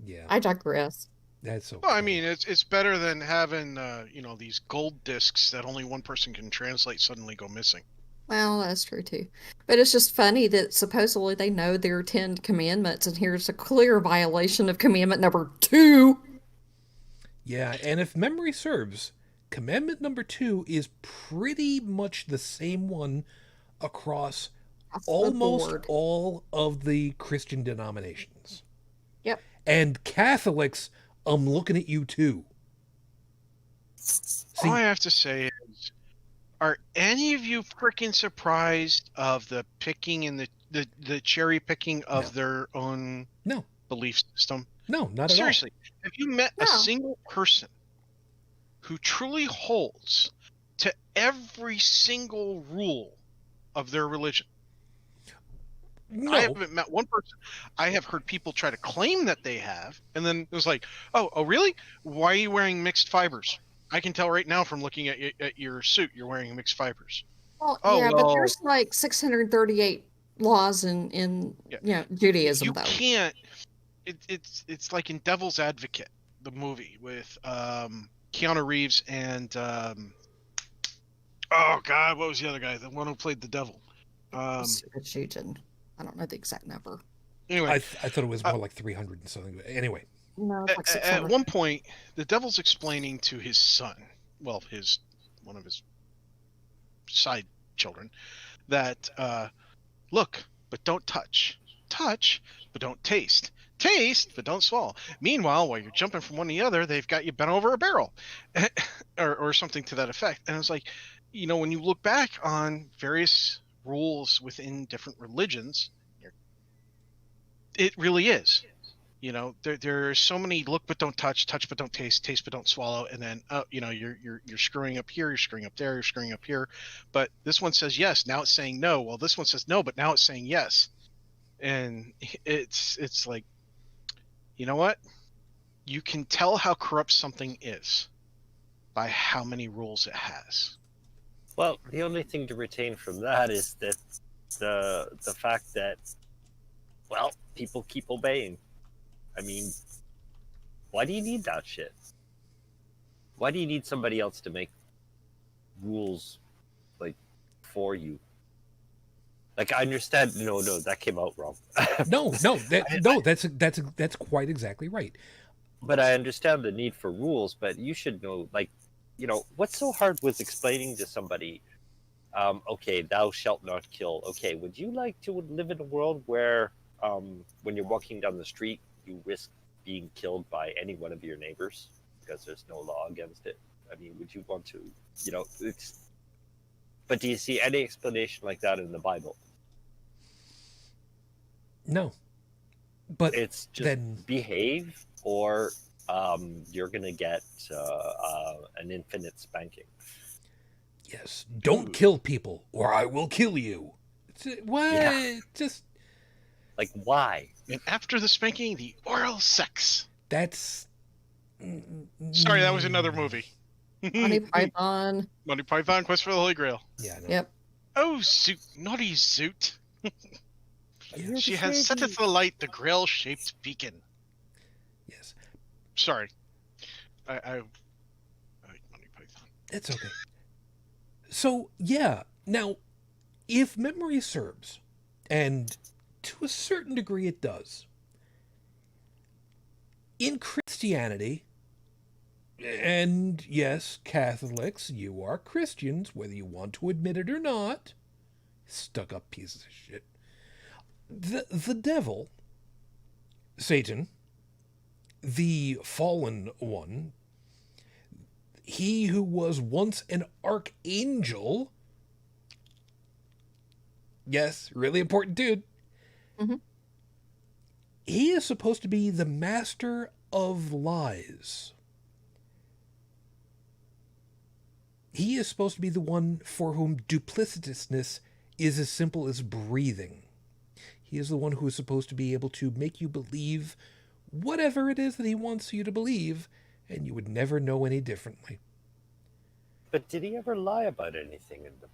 Yeah. I digress. That's okay. Well, I mean, it's better than having, you know, these gold discs that only one person can translate suddenly go missing. Well, that's true too. But it's just funny that supposedly they know there are 10 commandments, and here's a clear violation of commandment number 2. Yeah, and if memory serves, commandment number 2 is pretty much the same one across almost all of the Christian denominations. Yep. And Catholics, I'm looking at you too. See, all I have to say is, are any of you freaking surprised of the picking and the cherry picking of their own belief system? No, not at all. Seriously, have you met a single person who truly holds to every single rule of their religion? No. I haven't met one person. I have heard people try to claim that they have, and then it was like, oh, really? Why are you wearing mixed fibers? I can tell right now from looking at your suit, you're wearing mixed fibers. Well, Oh, yeah, but well. there's like 638 laws in Yeah. Judaism, You though. can't. It's like in Devil's Advocate, the movie with Keanu Reeves and oh God, what was the other guy? The one who played the devil. It's Shujin. I don't know the exact number. Anyway, I thought it was more like 300 and something. But anyway, No, it's like at 600. one point, the devil's explaining to his son, well, one of his side children, that look, but don't touch, but don't taste, but don't swallow. Meanwhile, while you're jumping from one to the other, they've got you bent over a barrel, or something to that effect. And it's like, when you look back on various rules within different religions, it really is. There are so many look but don't touch but don't taste but don't swallow, and then you're screwing up here, you're screwing up there, you're screwing up here. But this one says yes, now it's saying no. Well, this one says no, but now it's saying yes. And it's like, you know what? You can tell how corrupt something is by how many rules it has. Well, the only thing to retain from that is that the fact that, well, people keep obeying. I mean, why do you need that shit? Why do you need somebody else to make rules, like, for you? Like, I understand. No, that came out wrong. that's quite exactly right. But I understand the need for rules. But you should know, like, what's so hard with explaining to somebody, okay, thou shalt not kill. Okay, would you like to live in a world where, when you're walking down the street, you risk being killed by any one of your neighbors because there's no law against it? I mean, would you want to, but do you see any explanation like that in the Bible? No. But it's just then behave, or you're going to get an infinite spanking. Yes. Don't kill people or I will kill you. What? Yeah. Just... Like, why? And after the spanking, the oral sex. That's... Sorry, that was another movie. Monty Python. Monty Python, Quest for the Holy Grail. Yeah, I know. Yep. Oh, Zoot, naughty Zoot. She has setteth alight the grail-shaped beacon. Yes. Sorry. I like Monty Python. It's okay. So, yeah. Now, if memory serves, and to a certain degree it does, in Christianity, and yes, Catholics, you are Christians, whether you want to admit it or not, stuck-up pieces of shit, the devil, Satan, the fallen one, he who was once an archangel, yes, really important dude, Mm-hmm. he is supposed to be the master of lies. He is supposed to be the one for whom duplicitousness is as simple as breathing. He is the one who is supposed to be able to make you believe whatever it is that he wants you to believe, and you would never know any differently. But did he ever lie about anything in the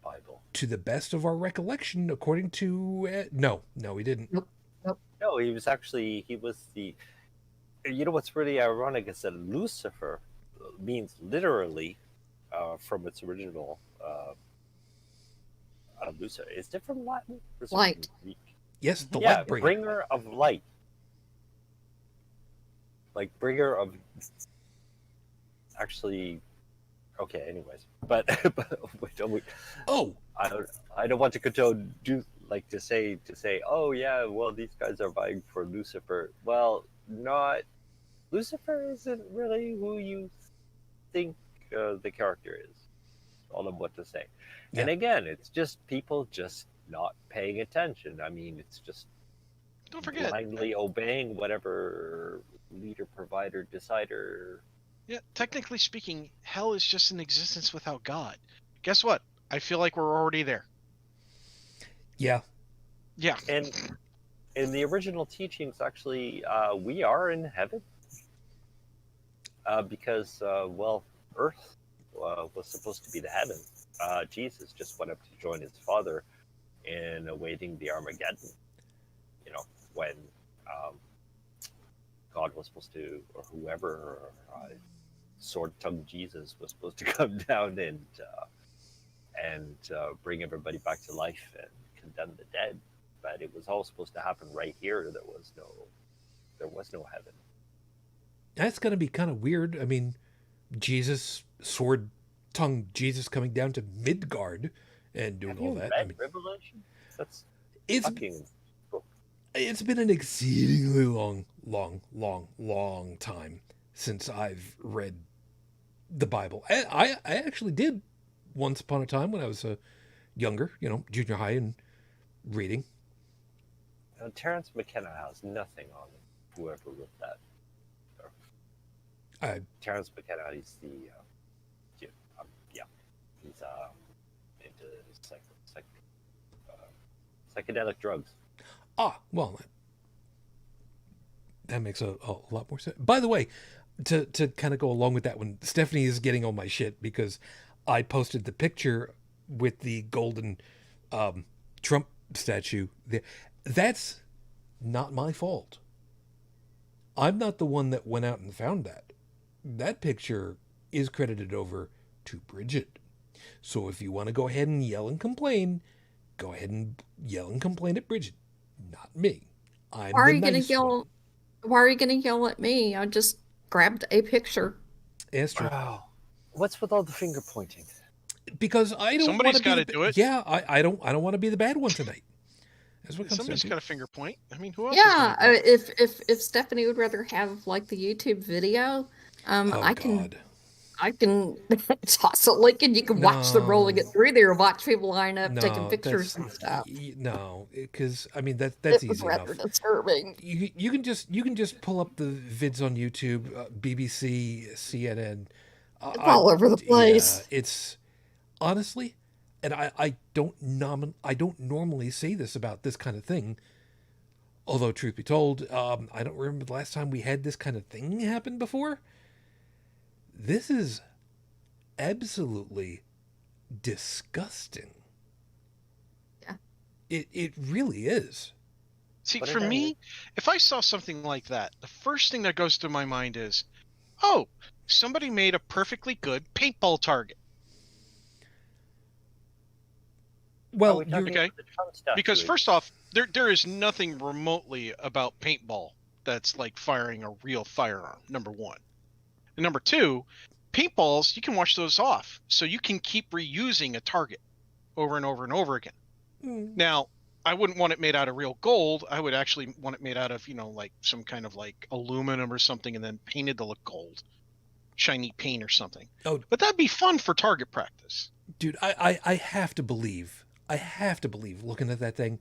Bible? To the best of our recollection, according to... no, he didn't. Nope. No, he was the... You know what's really ironic is that Lucifer means literally, from its original... Lucifer. Is it from Latin? Light. Greek? Yes, the Yeah, light bringer. bringer of light. Like, bringer of... Actually... Okay, anyways. But Oh! I don't want to condone to say, oh yeah, well, these guys are vying for Lucifer. Well, not... Lucifer isn't really who you think the character is. All of what to say. Yeah. And again, it's just people just not paying attention. I mean, it's just Don't forget. blindly obeying whatever leader, provider, decider. Yeah, technically speaking, hell is just an existence without God. Guess what? I feel like we're already there. Yeah. Yeah. And in the original teachings, actually, we are in heaven. Because Earth was supposed to be the heaven. Jesus just went up to join his Father in awaiting the Armageddon. You know, when God was supposed to, or whoever, sword-tongued Jesus was supposed to come down and bring everybody back to life and condemn the dead. But it was all supposed to happen right here. There was no heaven. That's going to be kind of weird. I mean, Jesus, sword-tongued Jesus coming down to Midgard and doing all that. Read I mean, Revelation? That's it's fucking book. it's been an exceedingly long time since I've read the Bible. I actually did once upon a time when I was younger, junior high, and reading. Terrence McKenna has nothing on whoever wrote that. Terrence McKenna, he's the he's into psychedelic drugs. Well, that makes a lot more sense. By the way, to kind of go along with that one, Stephanie is getting on my shit because I posted the picture with the golden Trump statue there. That's not my fault. I'm not the one that went out and found that. That picture is credited over to Bridget. So if you want to go ahead and yell and complain, go ahead and yell and complain at Bridget, not me. I'm Why are the you gonna nice yell? one. Why are you gonna yell at me? I just grabbed a picture. That's true. Wow. What's with all the finger pointing? Because I don't want Somebody's to be gotta do it. Yeah, I don't want to be the bad one tonight. That's what comes down Somebody's to. got a finger point. I mean, who else? Yeah, Is gonna do it? if Stephanie would rather have like the YouTube video, Oh I God. can toss a link and you can watch them rolling it through there, watch people line up taking pictures and stuff. No, because I mean that's It was easy rather enough. disturbing. You can just pull up the vids on YouTube, BBC, CNN. It's all over the place. Yeah, it's honestly, and I don't normally say this about this kind of thing. Although truth be told, I don't remember the last time we had this kind of thing happen before. This is absolutely disgusting. Yeah. It really is. See, But for me, if I saw something like that, the first thing that goes through my mind is, oh, somebody made a perfectly good paintball target. Well, Okay. Because first off, there is nothing remotely about paintball that's like firing a real firearm, number one. And number two, paintballs, you can wash those off. So you can keep reusing a target over and over and over again. Now, I wouldn't want it made out of real gold. I would actually want it made out of, like some kind of like aluminum or something and then painted to look gold. Shiny paint or something. Oh. But that'd be fun for target practice. Dude, I have to believe, looking at that thing,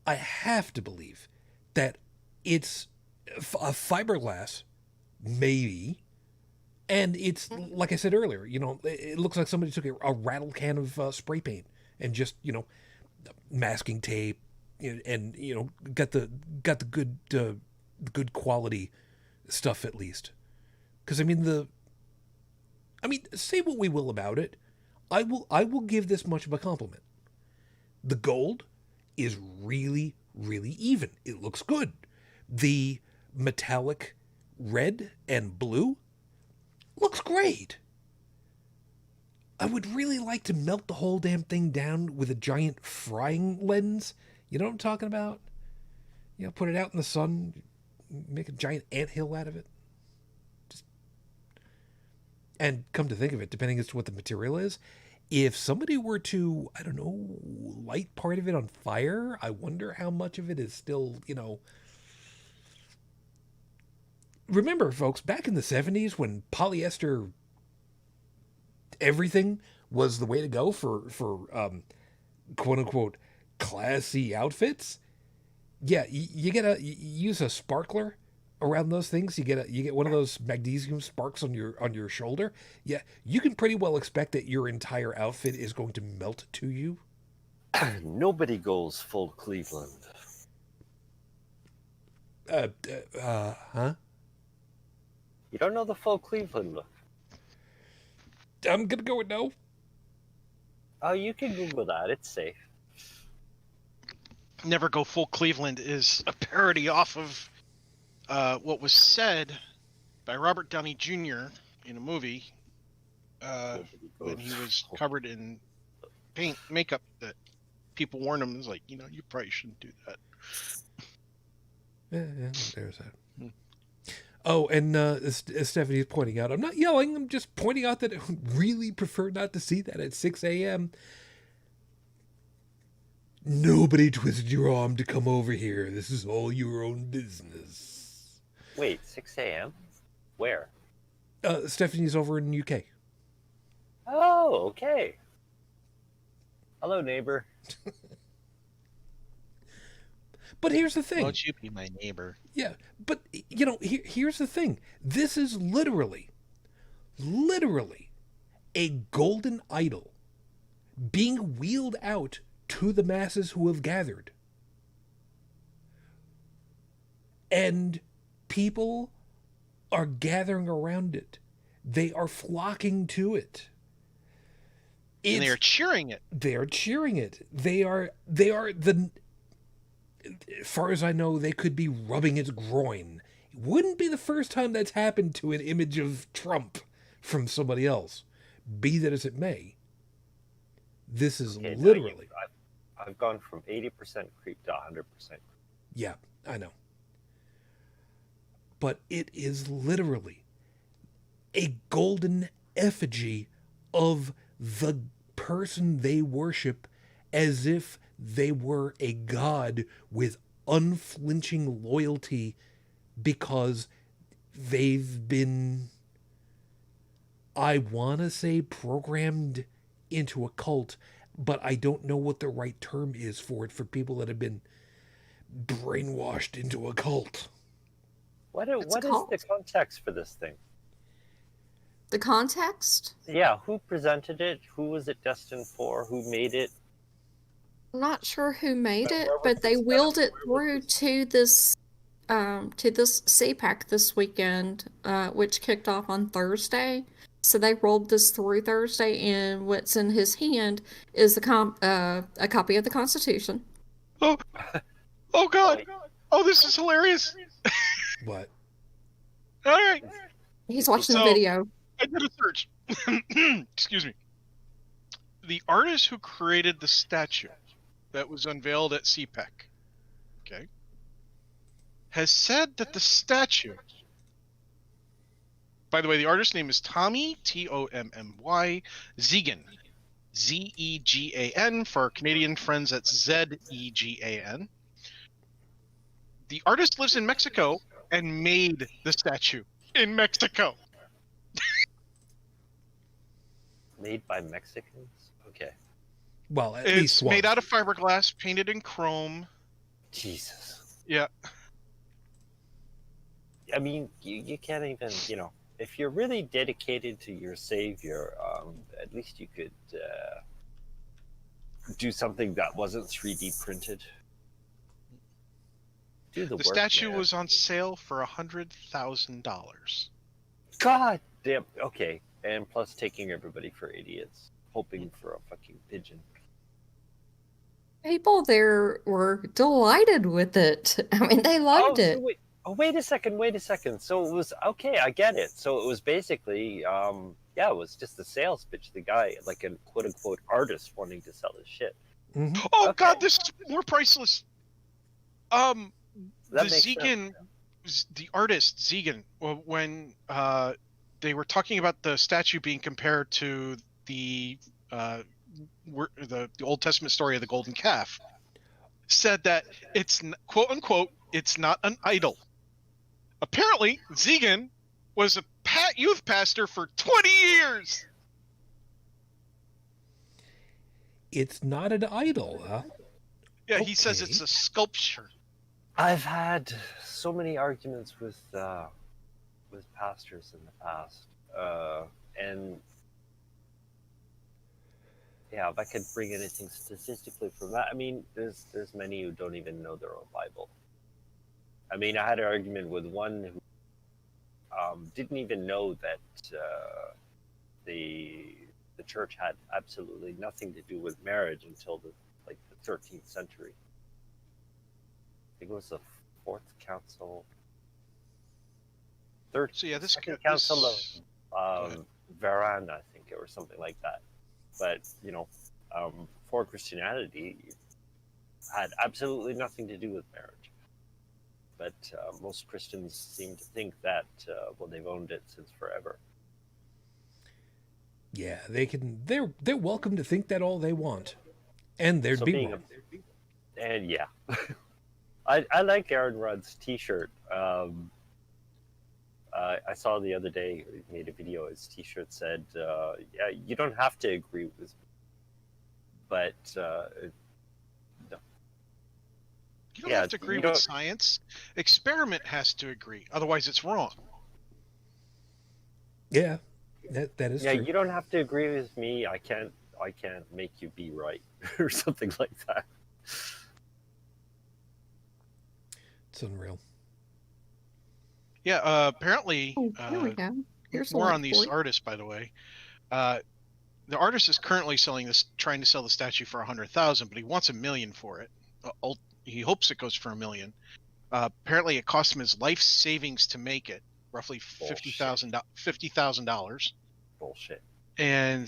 I have to believe that it's a fiberglass, maybe, and it's, like I said earlier, it looks like somebody took a rattle can of spray paint and just, masking tape, and got the good quality stuff at least. Because I mean say what we will about it, I will give this much of a compliment. The gold is really, really even. It looks good. The metallic red and blue looks great. I would really like to melt the whole damn thing down with a giant frying lens. You know what I'm talking about? Put it out in the sun, make a giant anthill out of it. And come to think of it, depending as to what the material is, if somebody were to, I don't know, light part of it on fire, I wonder how much of it is still, Remember, folks, back in the 70s when polyester everything was the way to go for quote unquote classy outfits. Yeah, you use a sparkler around those things. You get one of those magnesium sparks on your shoulder. Yeah, you can pretty well expect that your entire outfit is going to melt to you. Nobody goes full Cleveland. Huh? You don't know the full Cleveland look. I'm gonna go with no. Oh, you can Google that. It's safe. Never Go Full Cleveland is a parody off of what was said by Robert Downey Jr. in a movie when he was covered in paint makeup that people warned him. It was like, you probably shouldn't do that. Yeah, there's that. Oh, and as Stephanie's pointing out, I'm not yelling. I'm just pointing out that I would really prefer not to see that at 6 a.m. Nobody twisted your arm to come over here. This is all your own business. Wait, 6 a.m.? Where? Stephanie's over in the UK. Oh, okay. Hello, neighbor. But here's the thing. Won't you be my neighbor? Yeah, but, here's the thing. This is literally a golden idol being wheeled out to the masses who have gathered. And people are gathering around it. They are flocking to it. And they are cheering it. They are cheering it. They are the... As far as I know, they could be rubbing its groin. It wouldn't be the first time that's happened to an image of Trump from somebody else. Be that as it may. This is Okay, literally... I've gone from 80% creep to 100% creep. Yeah, I know. But it is literally a golden effigy of the person they worship as if they were a god with unflinching loyalty because they've been, I want to say, programmed into a cult, but I don't know what the right term is for it for people that have been brainwashed into a cult. What is the context for this thing? The context? Yeah, who presented it? Who was it destined for? Who made it? I'm not sure who made it, where was but they this wheeled set it up? Where was through to this CPAC this weekend, which kicked off on Thursday. So they rolled this through Thursday, and what's in his hand is a copy of the Constitution. Oh God! Oh, this is hilarious. What? All right. He's watching the So- video. I did a search. Excuse me. The artist who created the statue that was unveiled at CPAC, okay, has said that the statue. By the way, the artist's name is Tommy Tommy Zegan, Zegan. For our Canadian friends, that's Zegan. The artist lives in Mexico and made the statue in Mexico. Made by Mexicans? Okay. Well, at It's least one. made out of fiberglass, painted in chrome. Jesus. Yeah. I mean, you can't even, if you're really dedicated to your savior, at least you could do something that wasn't 3D printed. Do the The work, statue man. was on sale for $100,000. God damn. Okay. And plus taking everybody for idiots, hoping for a fucking pigeon. People there were delighted with it. I mean, they loved it. Wait a second. So it was, okay, I get it. So it was basically, it was just a sales pitch. The guy, like a quote unquote artist wanting to sell his shit. Mhm. Oh Okay. God, this is more priceless. That The makes Zegan, the artist Zegan, when they were talking about the statue being compared to the Old Testament story of the golden calf, said that it's quote unquote it's not an idol. Apparently, Zegan was a youth pastor for 20 years. It's not an idol, huh? Yeah, he says Okay. it's a sculpture. I've had so many arguments with pastors in the past, and yeah, if I could bring anything statistically from that, I mean, there's many who don't even know their own Bible. I mean, I had an argument with one who didn't even know that the church had absolutely nothing to do with marriage until the 13th century. I think it was the fourth council. Second council of Varan, I think, or something like that. But before Christianity, had absolutely nothing to do with marriage. But most Christians seem to think that they've owned it since forever. Yeah, they can. They're welcome to think that all they want, and they'd be wrong. And yeah, I like Aaron Rudd's T-shirt. I saw the other day he made a video. His T-shirt said, "Yeah, you don't have to agree with me, but no. You don't have to agree with science. Experiment has to agree, otherwise it's wrong." Yeah, that is true. You don't have to agree with me. I can't make you be right or something like that. It's unreal. Yeah, apparently. Here we go. Here's more on these artists, by the way. The artist is currently trying to sell the statue for $100,000, but he wants $1 million for it. He hopes it goes for $1 million. Apparently, it cost him his life savings to make it, roughly $50,000. Bullshit. And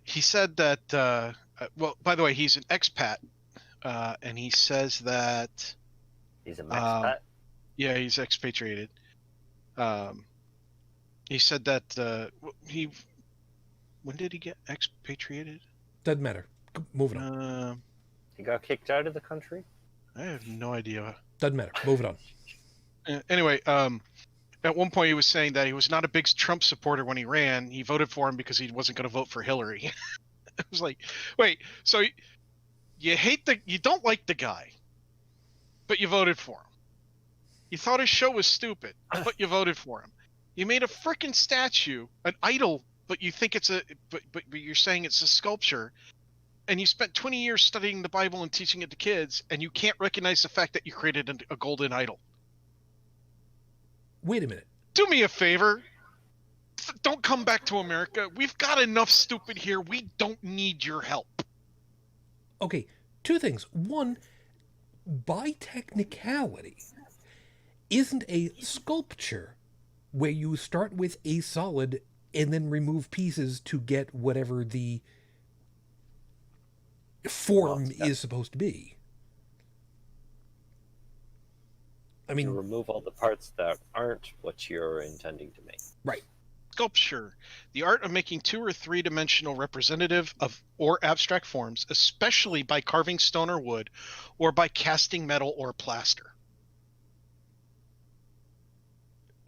he said that. Well, by the way, he's an expat, and he says that he's an expat. Yeah, he's expatriated. He said that when did he get expatriated? Doesn't matter. Moving on. He got kicked out of the country? I have no idea. Doesn't matter. Moving on. Anyway, at one point he was saying that he was not a big Trump supporter when he ran. He voted for him because he wasn't going to vote for Hillary. I was like, wait, so you don't like the guy, but you voted for him. You thought his show was stupid, but you voted for him. You made a freaking statue, an idol, but you think but you're saying it's a sculpture. And you spent 20 years studying the Bible and teaching it to kids, and you can't recognize the fact that you created a golden idol. Wait a minute. Do me a favor. Don't come back to America. We've got enough stupid here. We don't need your help. Okay, two things. One, by technicality, isn't a sculpture where you start with a solid and then remove pieces to get whatever the form is supposed to be. I mean, you remove all the parts that aren't what you're intending to make. Right. Sculpture, the art of making 2 or 3 dimensional representative of or abstract forms, especially by carving stone or wood, or by casting metal or plaster.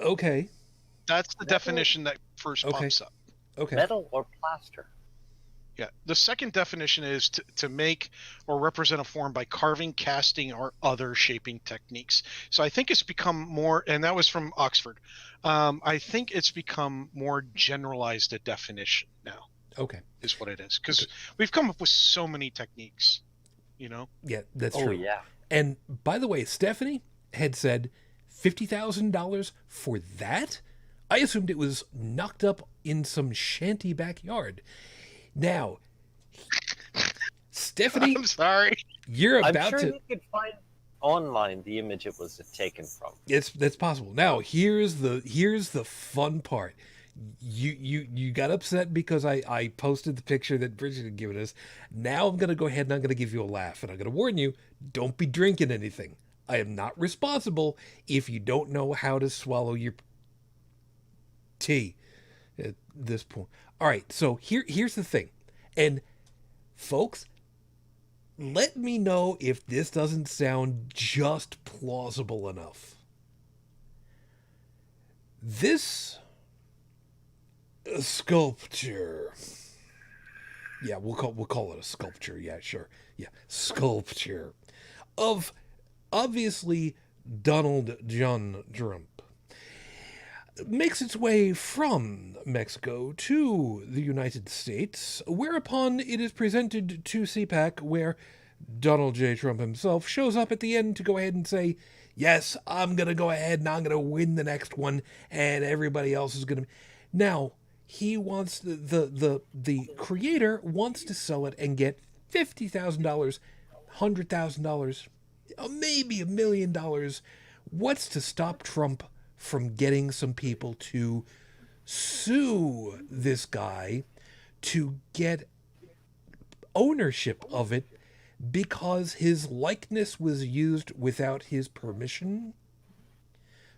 Okay. That's the definition that first pops up. Okay. Metal or plaster. Yeah. The second definition is to make or represent a form by carving, casting, or other shaping techniques. So I think it's become more, and that was from Oxford. I think it's become more generalized a definition now. Okay. Is what it is. Because we've come up with so many techniques, Yeah, that's true. Oh, yeah. And by the way, Stephanie had said $50,000 for that? I assumed it was knocked up in some shanty backyard. Now, Stephanie, I'm sorry. You're about I'm sure to. you could find online the image it was taken from. That's possible. Now, here's the fun part. You got upset because I posted the picture that Bridget had given us. Now I'm gonna go ahead and I'm gonna give you a laugh, and I'm gonna warn you: don't be drinking anything. I am not responsible if you don't know how to swallow your tea at this point. All right, so here's the thing. And folks, let me know if this doesn't sound just plausible enough. This sculpture. Yeah, we'll call it a sculpture. Yeah, sure. Yeah, sculpture of obviously Donald John Trump makes its way from Mexico to the United States, whereupon it is presented to CPAC, where Donald J. Trump himself shows up at the end to go ahead and say, yes, I'm going to go ahead and I'm going to win the next one, and everybody else is going to. Now, he wants the creator wants to sell it and get $50,000, $100,000, maybe $1 million. What's to stop Trump from getting some people to sue this guy to get ownership of it because his likeness was used without his permission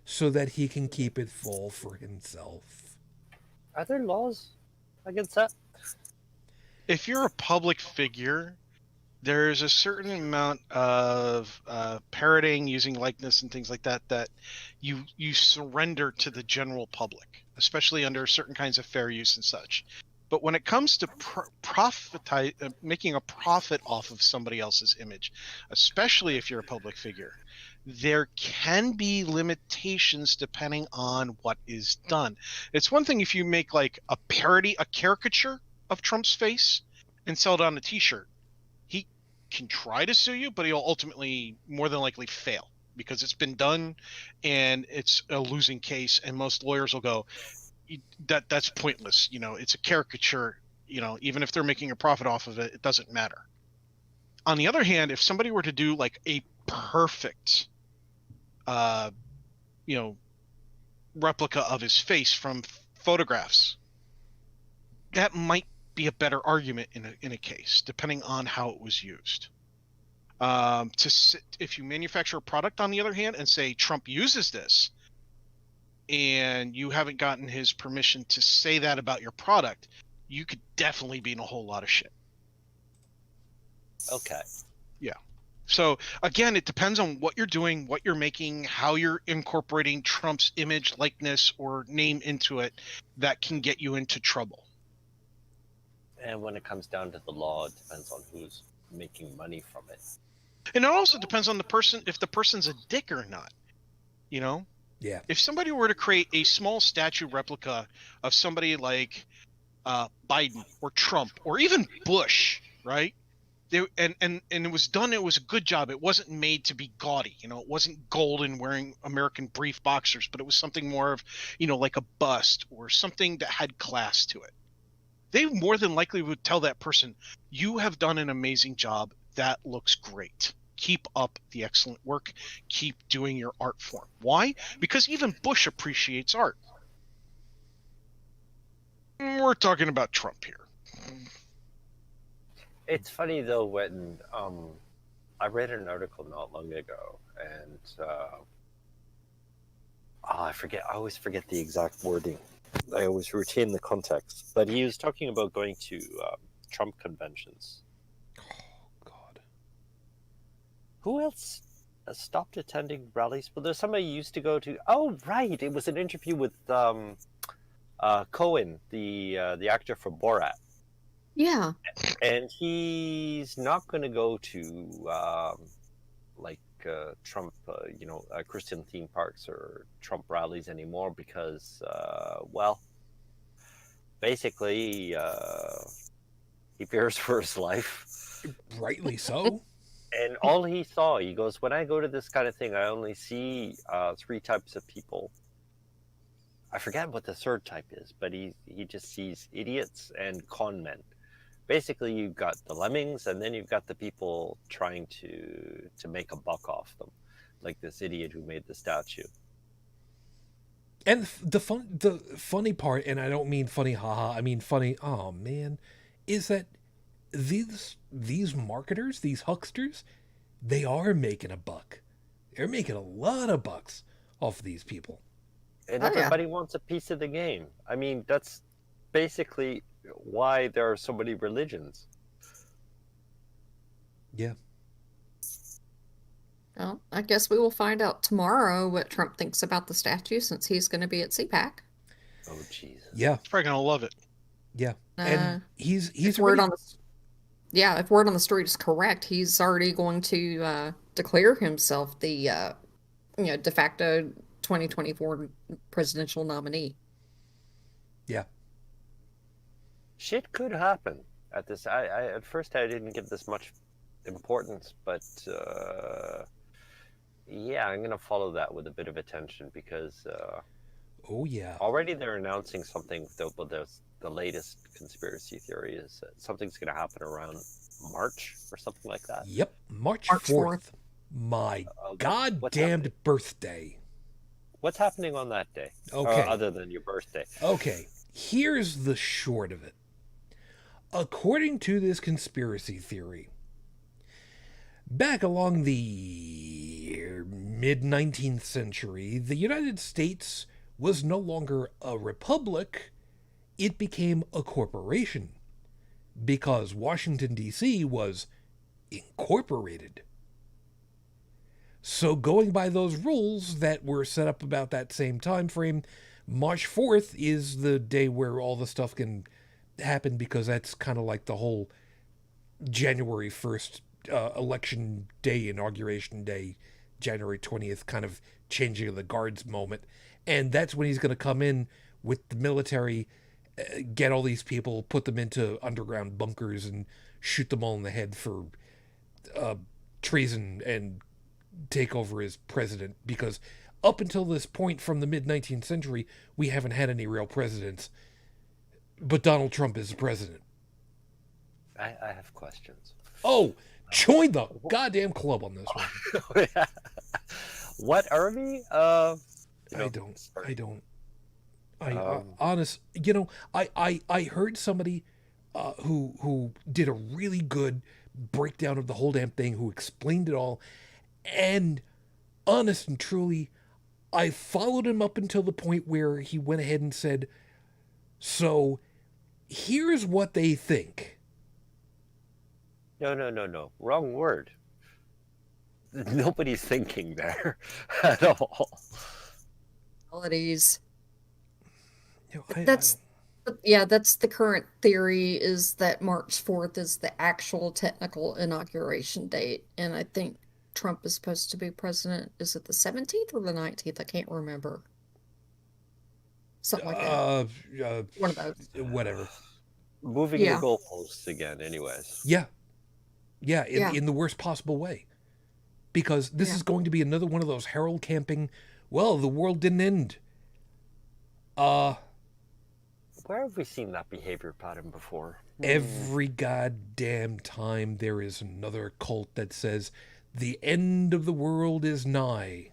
so that he can keep it full for himself? Are there laws against that? If you're a public figure, there's a certain amount of parroting, using likeness and things like that, that you surrender to the general public, especially under certain kinds of fair use and such. But when it comes to making a profit off of somebody else's image, especially if you're a public figure, there can be limitations depending on what is done. It's one thing if you make like a parody, a caricature of Trump's face and sell it on a t-shirt. He can try to sue you, but he'll ultimately more than likely fail because it's been done and it's a losing case, and most lawyers will go, that's pointless. It's a caricature. Even if they're making a profit off of it, it doesn't matter. On the other hand, if somebody were to do like a perfect replica of his face from photographs, that might be a better argument in a case, depending on how it was used. If you manufacture a product, on the other hand, and say Trump uses this, and you haven't gotten his permission to say that about your product, you could definitely be in a whole lot of shit. Okay. Yeah. So again, it depends on what you're doing, what you're making, how you're incorporating Trump's image, likeness, or name into it that can get you into trouble. And when it comes down to the law, it depends on who's making money from it. And it also depends on the person, if the person's a dick or not. Yeah. If somebody were to create a small statue replica of somebody like Biden or Trump or even Bush, right? And it was done. It was a good job. It wasn't made to be gaudy. It wasn't gold and wearing American brief boxers, but it was something more of, like a bust or something that had class to it. They more than likely would tell that person, you have done an amazing job. That looks great. Keep up the excellent work. Keep doing your art form. Why? Because even Bush appreciates art. We're talking about Trump here. It's funny though when I read an article not long ago, and I always forget the exact wording. I always retain the context, but he was talking about going to Trump conventions. Who else stopped attending rallies? Well, there's somebody who used to go to. Oh, right! It was an interview with Cohen, the actor from Borat. Yeah. And he's not going to go to Trump, Christian theme parks or Trump rallies anymore because, basically, he fears for his life. Rightly so. And all he saw, he goes, when I go to this kind of thing, I only see 3 types of people. I forget what the third type is, but he just sees idiots and con men. Basically, you've got the lemmings, and then you've got the people trying to make a buck off them, like this idiot who made the statue. And the funny part, and I don't mean funny haha, I mean funny, oh man, is that these marketers, these hucksters, they are making a buck. They're making a lot of bucks off of these people. And everybody wants a piece of the game. I mean, that's basically why there are so many religions. Yeah. Well, I guess we will find out tomorrow what Trump thinks about the statue, since he's going to be at CPAC. Oh, Jesus. Yeah. He's probably going to love it. Yeah. And he's if word on the street is correct, he's already going to declare himself the de facto 2024 presidential nominee. Yeah. Shit could happen at this. At first I didn't give this much importance, but Yeah, I'm gonna follow that with a bit of attention because Oh, yeah. already they're announcing something. Well, there's the latest conspiracy theory is that something's gonna happen around March or something like that. Yep, March March 4th. 4th. My What's happening? goddamned birthday. What's happening on that day? Okay. Other than your birthday. Okay, here's the short of it. According to this conspiracy theory, back along the mid 19th century, the United States was no longer a republic, it became a corporation because Washington, D.C. was incorporated. So, going by those rules that were set up about that same time frame, March 4th is the day where all the stuff can happen because that's kind of like the whole January 1st election day, inauguration day, January 20th kind of changing of the guards moment. And that's when he's going to come in with the military, get all these people, put them into underground bunkers and shoot them all in the head for treason and take over as president, because up until this point from the mid 19th century, we haven't had any real presidents. But Donald Trump is the president. I have questions. Oh, join the goddamn club on this one. What army? I don't. Honest, I heard somebody who did a really good breakdown of the whole damn thing, who explained it all, and honest and truly, I followed him up until the point where he went ahead and said, so here's what they think. No. Wrong word. Nobody's thinking there at all. Holidays. That's That's the current theory, is that March 4th is the actual technical inauguration date. And I think Trump is supposed to be president. Is it the 17th or the 19th? I can't remember. Something like that. One of those. Whatever. Moving the goalposts again, anyways. Yeah, in the worst possible way. Because this is going to be another one of those Harold Camping, well, the world didn't end. Where have we seen that behavior pattern before? Every goddamn time there is another cult that says the end of the world is nigh.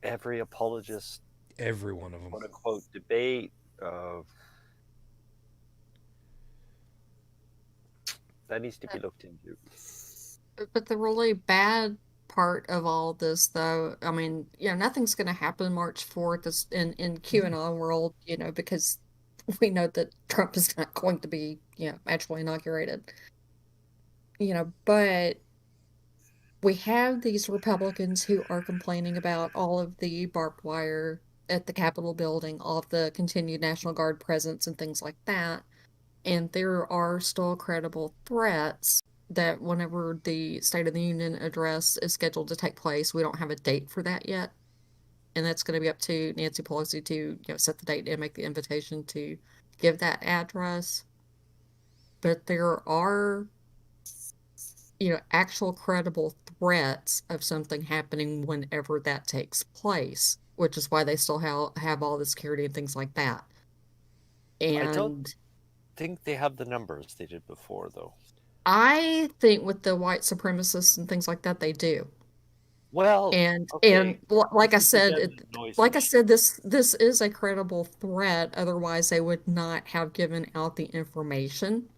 Every apologist, every one of them, quote unquote, debate that needs to be looked into. But the really bad part of all this, though, I mean, nothing's going to happen March 4th in QAnon world, because we know that Trump is not going to be, actually inaugurated. But we have these Republicans who are complaining about all of the barbed wire at the Capitol building, all of the continued National Guard presence and things like that. And there are still credible threats that whenever the State of the Union address is scheduled to take place, we don't have a date for that yet. And that's going to be up to Nancy Pelosi to set the date and make the invitation to give that address. But there are, actual credible threats of something happening whenever that takes place, which is why they still have all the security and things like that. And I don't think they have the numbers they did before, though. I think with the white supremacists and things like that, they do. Well, and like I said, this is a credible threat. Otherwise, they would not have given out the information.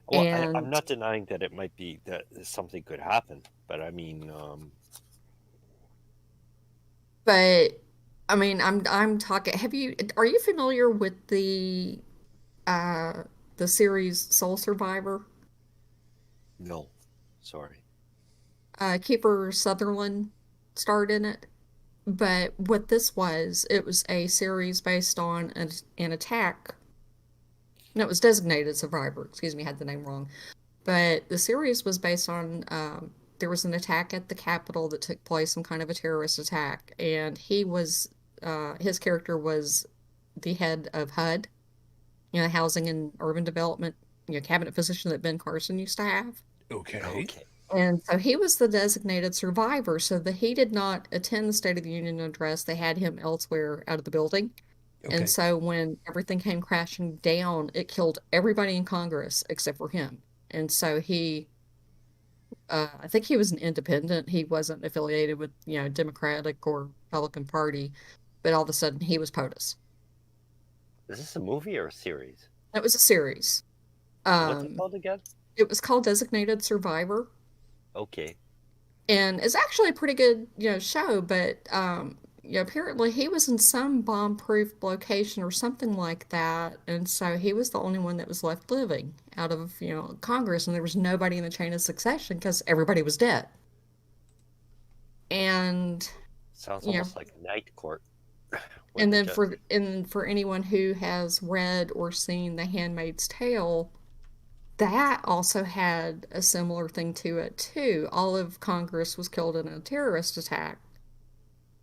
Well, I'm not denying that it might be that something could happen, but I mean, I'm talking. Are you familiar with the series Soul Survivor? No, sorry. Kiefer Sutherland starred in it. But what this was, it was a series based on an attack. No, it was Designated Survivor. Excuse me, I had the name wrong. But the series was based on, there was an attack at the Capitol that took place, some kind of a terrorist attack. And he was, his character was the head of HUD, Housing and Urban Development, cabinet position that Ben Carson used to have. Okay. And so he was the designated survivor, so he did not attend the State of the Union address. They had him elsewhere out of the building. And Okay. so when everything came crashing down, it killed everybody in Congress except for him. And so I think he was an independent. He wasn't affiliated with, Democratic or Republican Party, but all of a sudden he was POTUS. Is this a movie or a series? It was a series. What's it called again? It was called Designated Survivor. Okay. And it's actually a pretty good, show, but apparently he was in some bomb-proof location or something like that, and so he was the only one that was left living out of, Congress, and there was nobody in the chain of succession because everybody was dead. And Sounds you know, almost like a night court. and then for anyone who has read or seen The Handmaid's Tale, that also had a similar thing to it too. All of Congress was killed in a terrorist attack.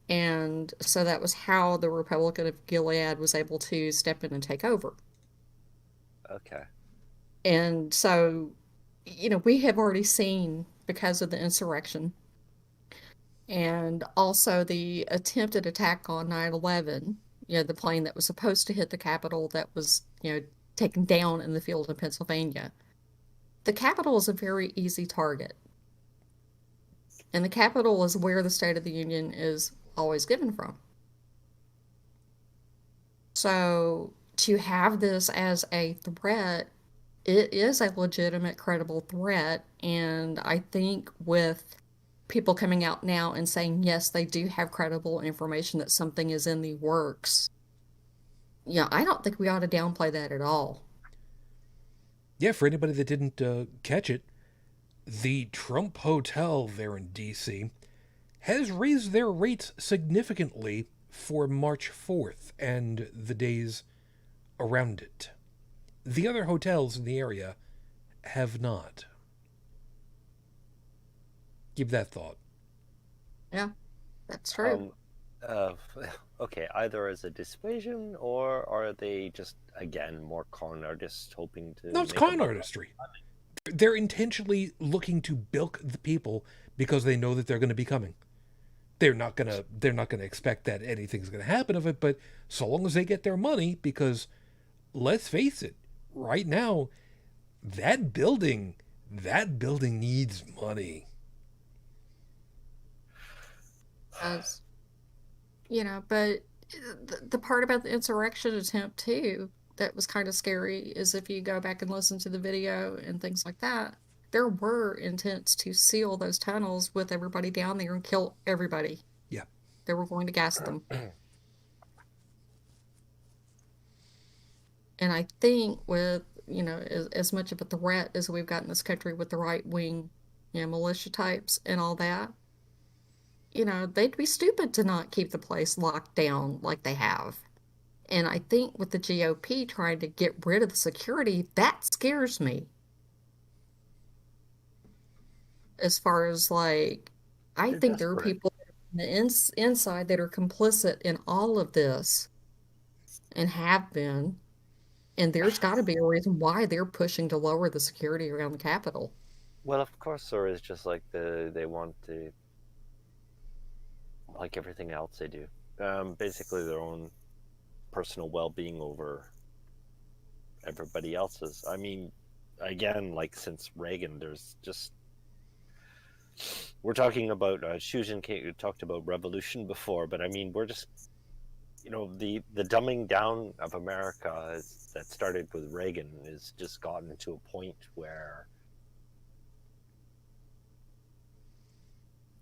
And so that was how the Republican of Gilead was able to step in and take over. Okay. And so, we have already seen, because of the insurrection and also the attempted attack on 9/11, the plane that was supposed to hit the Capitol that was, taken down in the field in Pennsylvania. The Capitol is a very easy target. And the Capitol is where the State of the Union is always given from. So to have this as a threat, it is a legitimate, credible threat. And I think with people coming out now and saying, yes, they do have credible information that something is in the works, I don't think we ought to downplay that at all. Yeah, for anybody that didn't catch it, the Trump Hotel there in D.C. has raised their rates significantly for March 4th and the days around it. The other hotels in the area have not. Give that thought. Yeah, that's true. Okay, either as a dissuasion, or are they just, again, more con artists hoping to... No, it's con artistry. They're intentionally looking to bilk the people because they know that they're going to be coming. They're not gonna expect that anything's gonna happen of it, but so long as they get their money, because let's face it, right now, that building needs money. As but the part about the insurrection attempt too that was kind of scary is if you go back and listen to the video and things like that, there were intents to seal those tunnels with everybody down there and kill everybody. Yeah. They were going to gas them. And I think with, as much of a threat as we've got in this country with the right-wing, militia types and all that, they'd be stupid to not keep the place locked down like they have. And I think with the GOP trying to get rid of the security, that scares me. As far as I think there are people on the inside that are complicit in all of this and have been. And there's got to be a reason why they're pushing to lower the security around the Capitol. Well, of course, there is just they want to, like everything else they do, basically their own personal well-being over everybody else's. I mean, again, since Reagan, there's just... We're talking about Shujin talked about revolution before, but I mean, we're just, the dumbing down of America that started with Reagan has just gotten to a point where,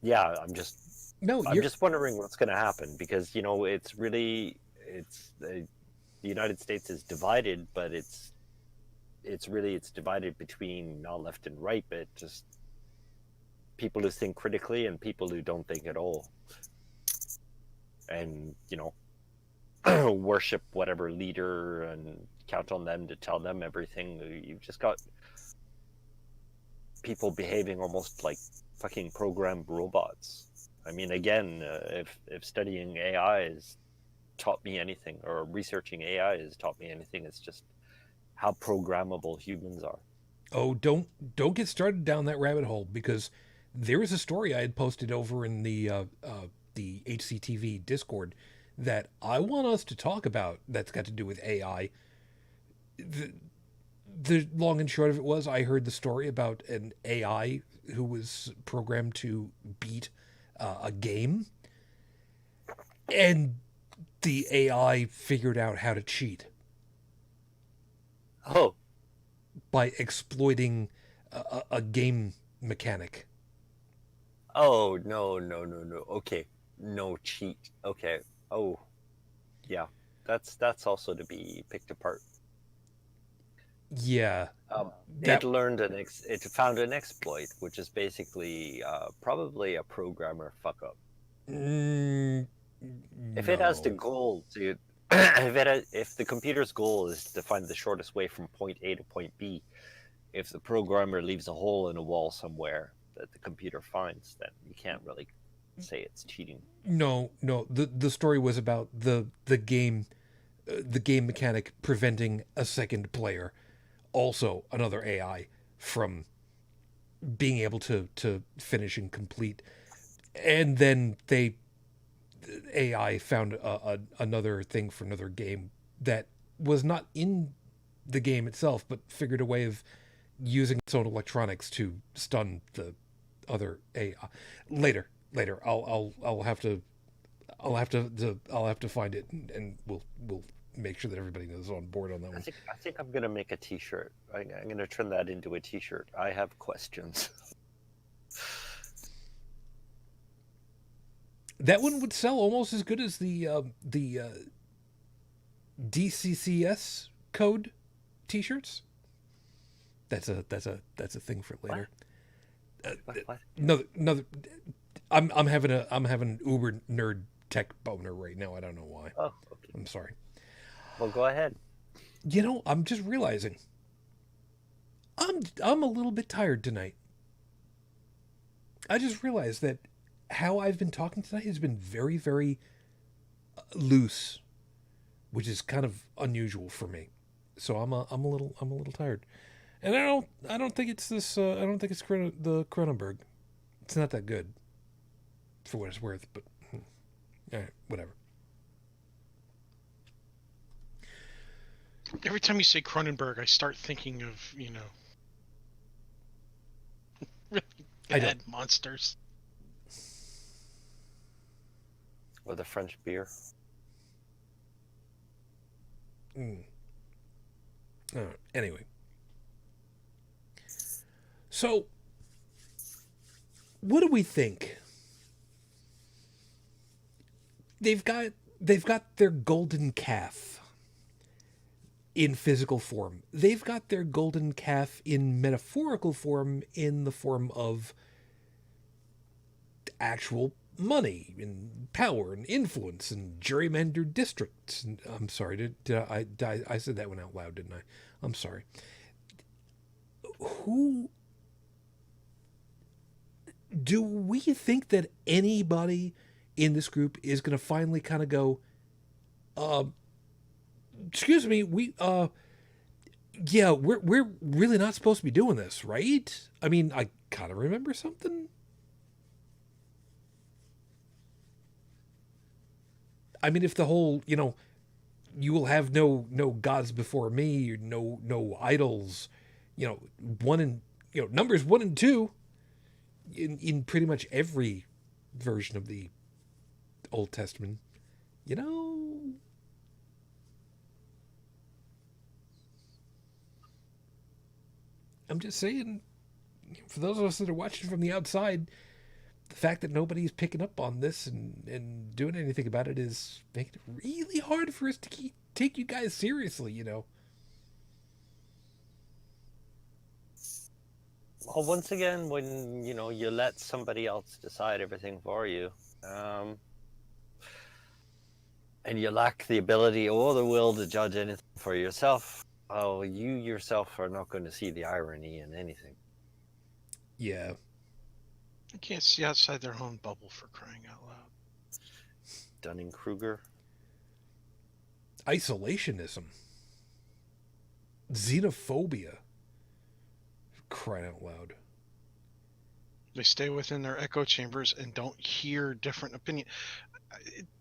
yeah, I'm just wondering what's going to happen, because it's the United States is divided, but it's divided between not left and right, but just people who think critically and people who don't think at all, and worship whatever leader and count on them to tell them everything. You've just got people behaving almost like fucking programmed robots. I mean, again, if studying AI has taught me anything, or researching AI has taught me anything, it's just how programmable humans are. Oh, don't get started down that rabbit hole, because there was a story I had posted over in the HCTV Discord that I want us to talk about. That's got to do with AI. The long and short of it was, I heard the story about an AI who was programmed to beat a game, and the AI figured out how to cheat Oh, by exploiting a game mechanic. oh no, no, no, no. Okay, no cheat. Okay. Oh, yeah. That's also to be picked apart. Yeah, It that learned it found an exploit, which is basically probably a programmer fuck up. If it has the no, goal to, if the computer's goal is to find the shortest way from point A to point B, if the programmer leaves a hole in a wall somewhere that the computer finds, then you can't really say it's cheating. no. The story was about the game, the game mechanic preventing a second player, also another AI, from being able to finish and complete. And then AI found another thing for another game that was not in the game itself, but figured a way of using its own electronics to stun the other AI. Later, I'll have to I'll have to find it, and we'll make sure that everybody is on board on that one. I think I'm gonna make a T-shirt. I'm gonna turn that into a T-shirt. I have questions. That one would sell almost as good as the DCCS code T-shirts. That's a thing for later. What? Another. I'm having an uber nerd tech boner right now. I don't know why. Oh, okay. I'm sorry. Well, go ahead. You know, I'm just realizing I'm a little bit tired tonight. I just realized that how I've been talking tonight has been very, very loose, which is kind of unusual for me. So I'm a little tired, and I don't think it's this. I don't think it's the Cronenberg. It's not that good, for what it's worth. But all right, whatever. Every time you say Cronenberg, I start thinking of, really I bad monsters. Or the French beer. Anyway, so what do we think? They've got their golden calf in physical form. They've got their golden calf in metaphorical form, in the form of actual money and power and influence and gerrymandered districts. And I'm sorry, I said that one out loud, didn't I? I'm sorry. Who do we think that anybody in this group is going to finally kind of go, excuse me, yeah, we're really not supposed to be doing this, right? I mean, I kind of remember something. I mean, if the whole, you will have no gods before me, no idols, numbers 1 and 2 in pretty much every version of the Old Testament, I'm just saying, for those of us that are watching from the outside, the fact that nobody's picking up on this and doing anything about it is making it really hard for us to take you guys seriously, Well, once again, when you let somebody else decide everything for you, and you lack the ability or the will to judge anything for yourself, you yourself are not going to see the irony in anything. Yeah. I can't see outside their own bubble, for crying out loud. Dunning-Kruger. Isolationism. Xenophobia. crying out loud. They stay within their echo chambers and don't hear different opinion.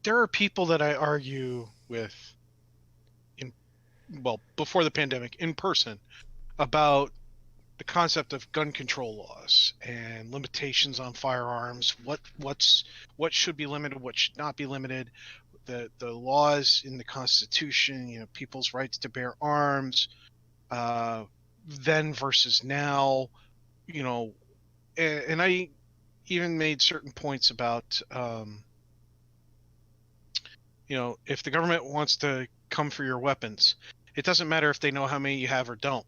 There are people that I argue with before the pandemic in person about the concept of gun control laws and limitations on firearms, what should be limited, what should not be limited, the laws in the Constitution, people's rights to bear arms, then versus now, and I even made certain points about, if the government wants to come for your weapons, it doesn't matter if they know how many you have or don't.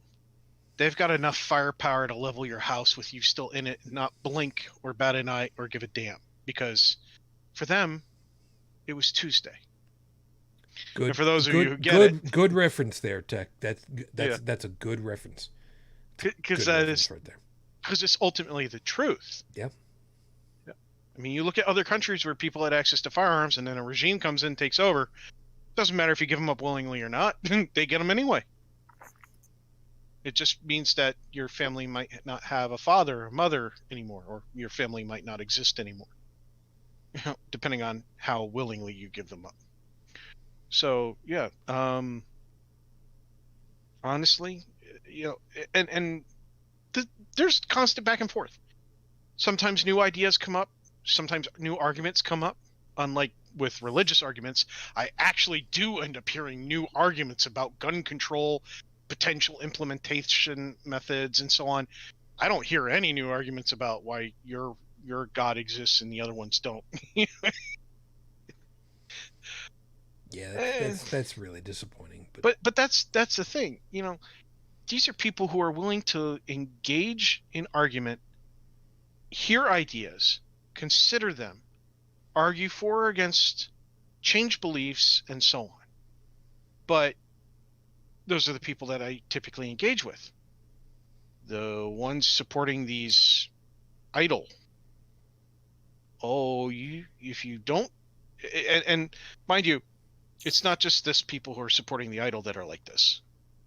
They've got enough firepower to level your house with you still in it, not blink or bat an eye or give a damn. Because for them, it was Tuesday. Good. And for those of you who get it, good reference there, Tech. That's a good reference. Because that is right there. Because it's ultimately the truth. Yeah. I mean, you look at other countries where people had access to firearms, and then a regime comes in and takes over. Doesn't matter if you give them up willingly or not; they get them anyway. It just means that your family might not have a father or mother anymore, or your family might not exist anymore, depending on how willingly you give them up. So, yeah, honestly, there's constant back and forth. Sometimes new ideas come up. Sometimes new arguments come up. Unlike with religious arguments, I actually do end up hearing new arguments about gun control, potential implementation methods, and so on. I don't hear any new arguments about why your God exists and the other ones don't. Yeah, that's really disappointing. But that's the thing. These are people who are willing to engage in argument, hear ideas, consider them, argue for or against, change beliefs, and so on. But those are the people that I typically engage with. The ones supporting these idol. If you don't, and mind you, it's not just this people who are supporting the idol that are like this.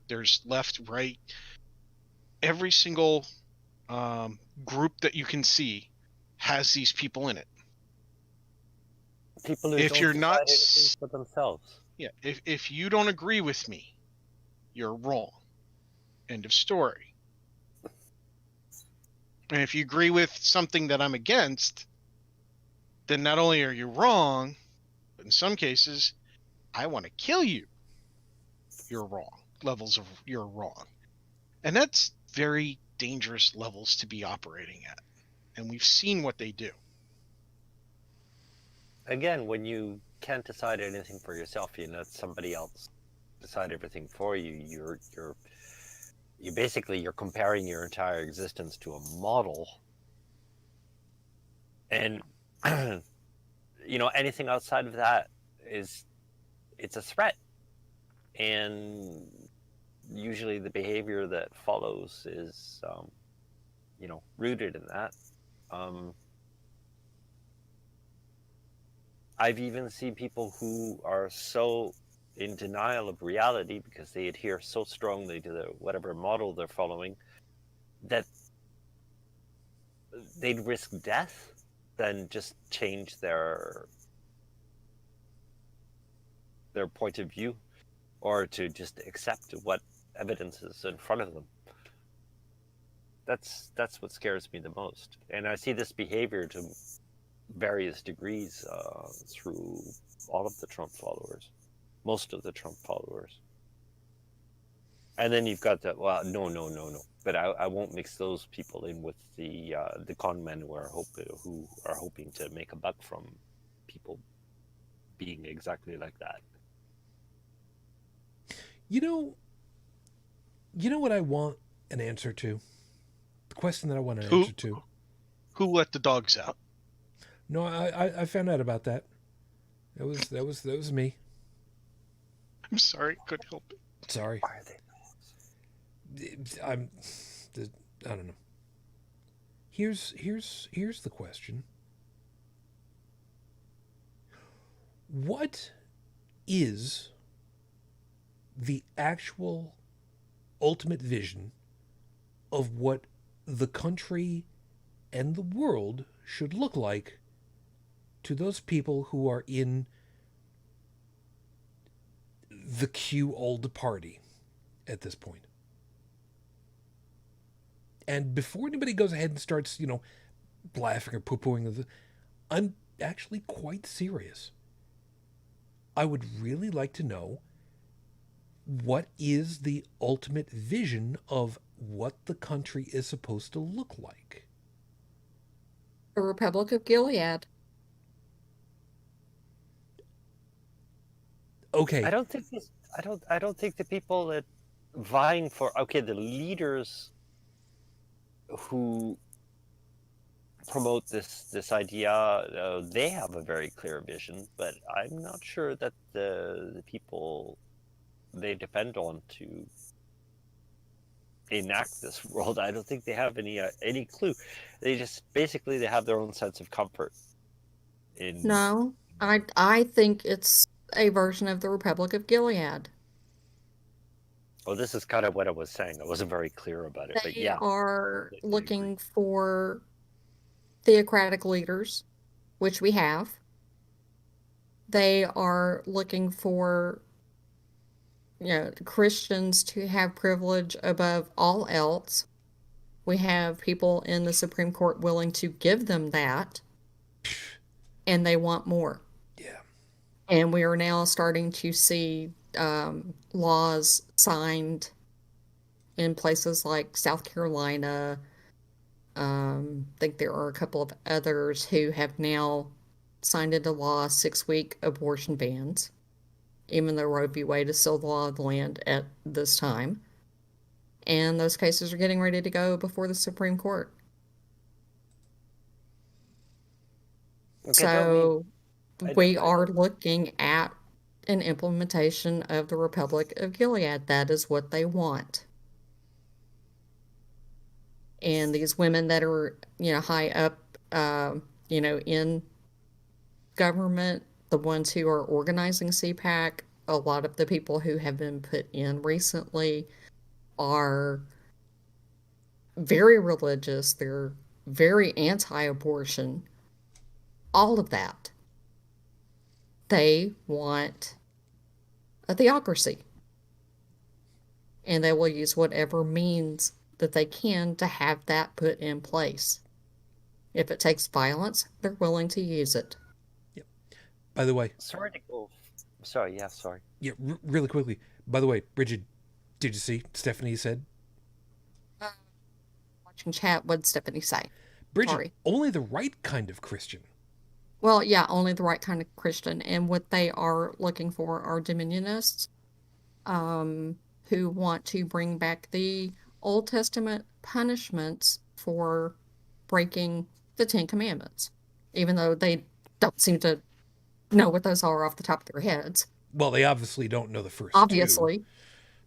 There's left, right, every single group that you can see has these people in it. People who if don't you're decide not anything for themselves. Yeah, if you don't agree with me, you're wrong. End of story. And if you agree with something that I'm against, then not only are you wrong, but in some cases, I want to kill you. You're wrong. Levels of you're wrong. And that's very dangerous levels to be operating at. And we've seen what they do. Again, when you can't decide anything for yourself, you let somebody else decide everything for you. You're comparing your entire existence to a model, and anything outside of that it's a threat, and usually the behavior that follows is rooted in that. I've even seen people who are so in denial of reality because they adhere so strongly to whatever model they're following that they'd risk death than just change their point of view, or to just accept what evidence is in front of them. That's what scares me the most. And I see this behavior to various degrees through all of the Trump followers, most of the Trump followers. And then you've got no. But I won't mix those people in with the con men who are hoping to make a buck from people being exactly like that. You know what I want an answer to? The question that I want an answer to. Who let the dogs out? No, I found out about that. That was me. I'm sorry, couldn't help it. Sorry. Why are they? I don't know. Here's the question. What is the actual ultimate vision of what the country and the world should look like to those people who are in the Q old party at this point. And before anybody goes ahead and starts, laughing or poo-pooing, I'm actually quite serious. I would really like to know what is the ultimate vision of what the country is supposed to look like. The Republic of Gilead. Okay. I don't think the people that vying for the leaders who promote this idea, they have a very clear vision, but I'm not sure that the people they depend on to enact this world, I don't think they have any clue. They just basically they have their own sense of comfort in. No, I think it's a version of the Republic of Gilead. Well, this is kind of what I was saying. I wasn't very clear about it, but They yeah. are completely looking agree. for theocratic leaders, which we have. They are looking for, Christians to have privilege above all else. We have people in the Supreme Court willing to give them that, and they want more. Yeah. And we are now starting to see laws signed in places like South Carolina. I think there are a couple of others who have now signed into law 6-week abortion bans, even though Roe v. Wade is still the law of the land at this time. And those cases are getting ready to go before the Supreme Court. Okay, So I we don't- are looking at an implementation of the Republic of Gilead. That is what they want. And these women that are, high up, in government, the ones who are organizing CPAC, a lot of the people who have been put in recently are very religious. They're very anti-abortion. All of that. They want a theocracy. And they will use whatever means that they can to have that put in place. If it takes violence, they're willing to use it. Yep. By the way. Sorry to go. Sorry, yeah, sorry. Yeah, really quickly. By the way, Bridget, did you see Stephanie said? Watching chat, what did Stephanie say? Bridget, Sorry. Only the right kind of Christian. Well, yeah, only the right kind of Christian. And what they are looking for are dominionists who want to bring back the Old Testament punishments for breaking the Ten Commandments, even though they don't seem to know what those are off the top of their heads. Well, they obviously don't know the first Obviously. two.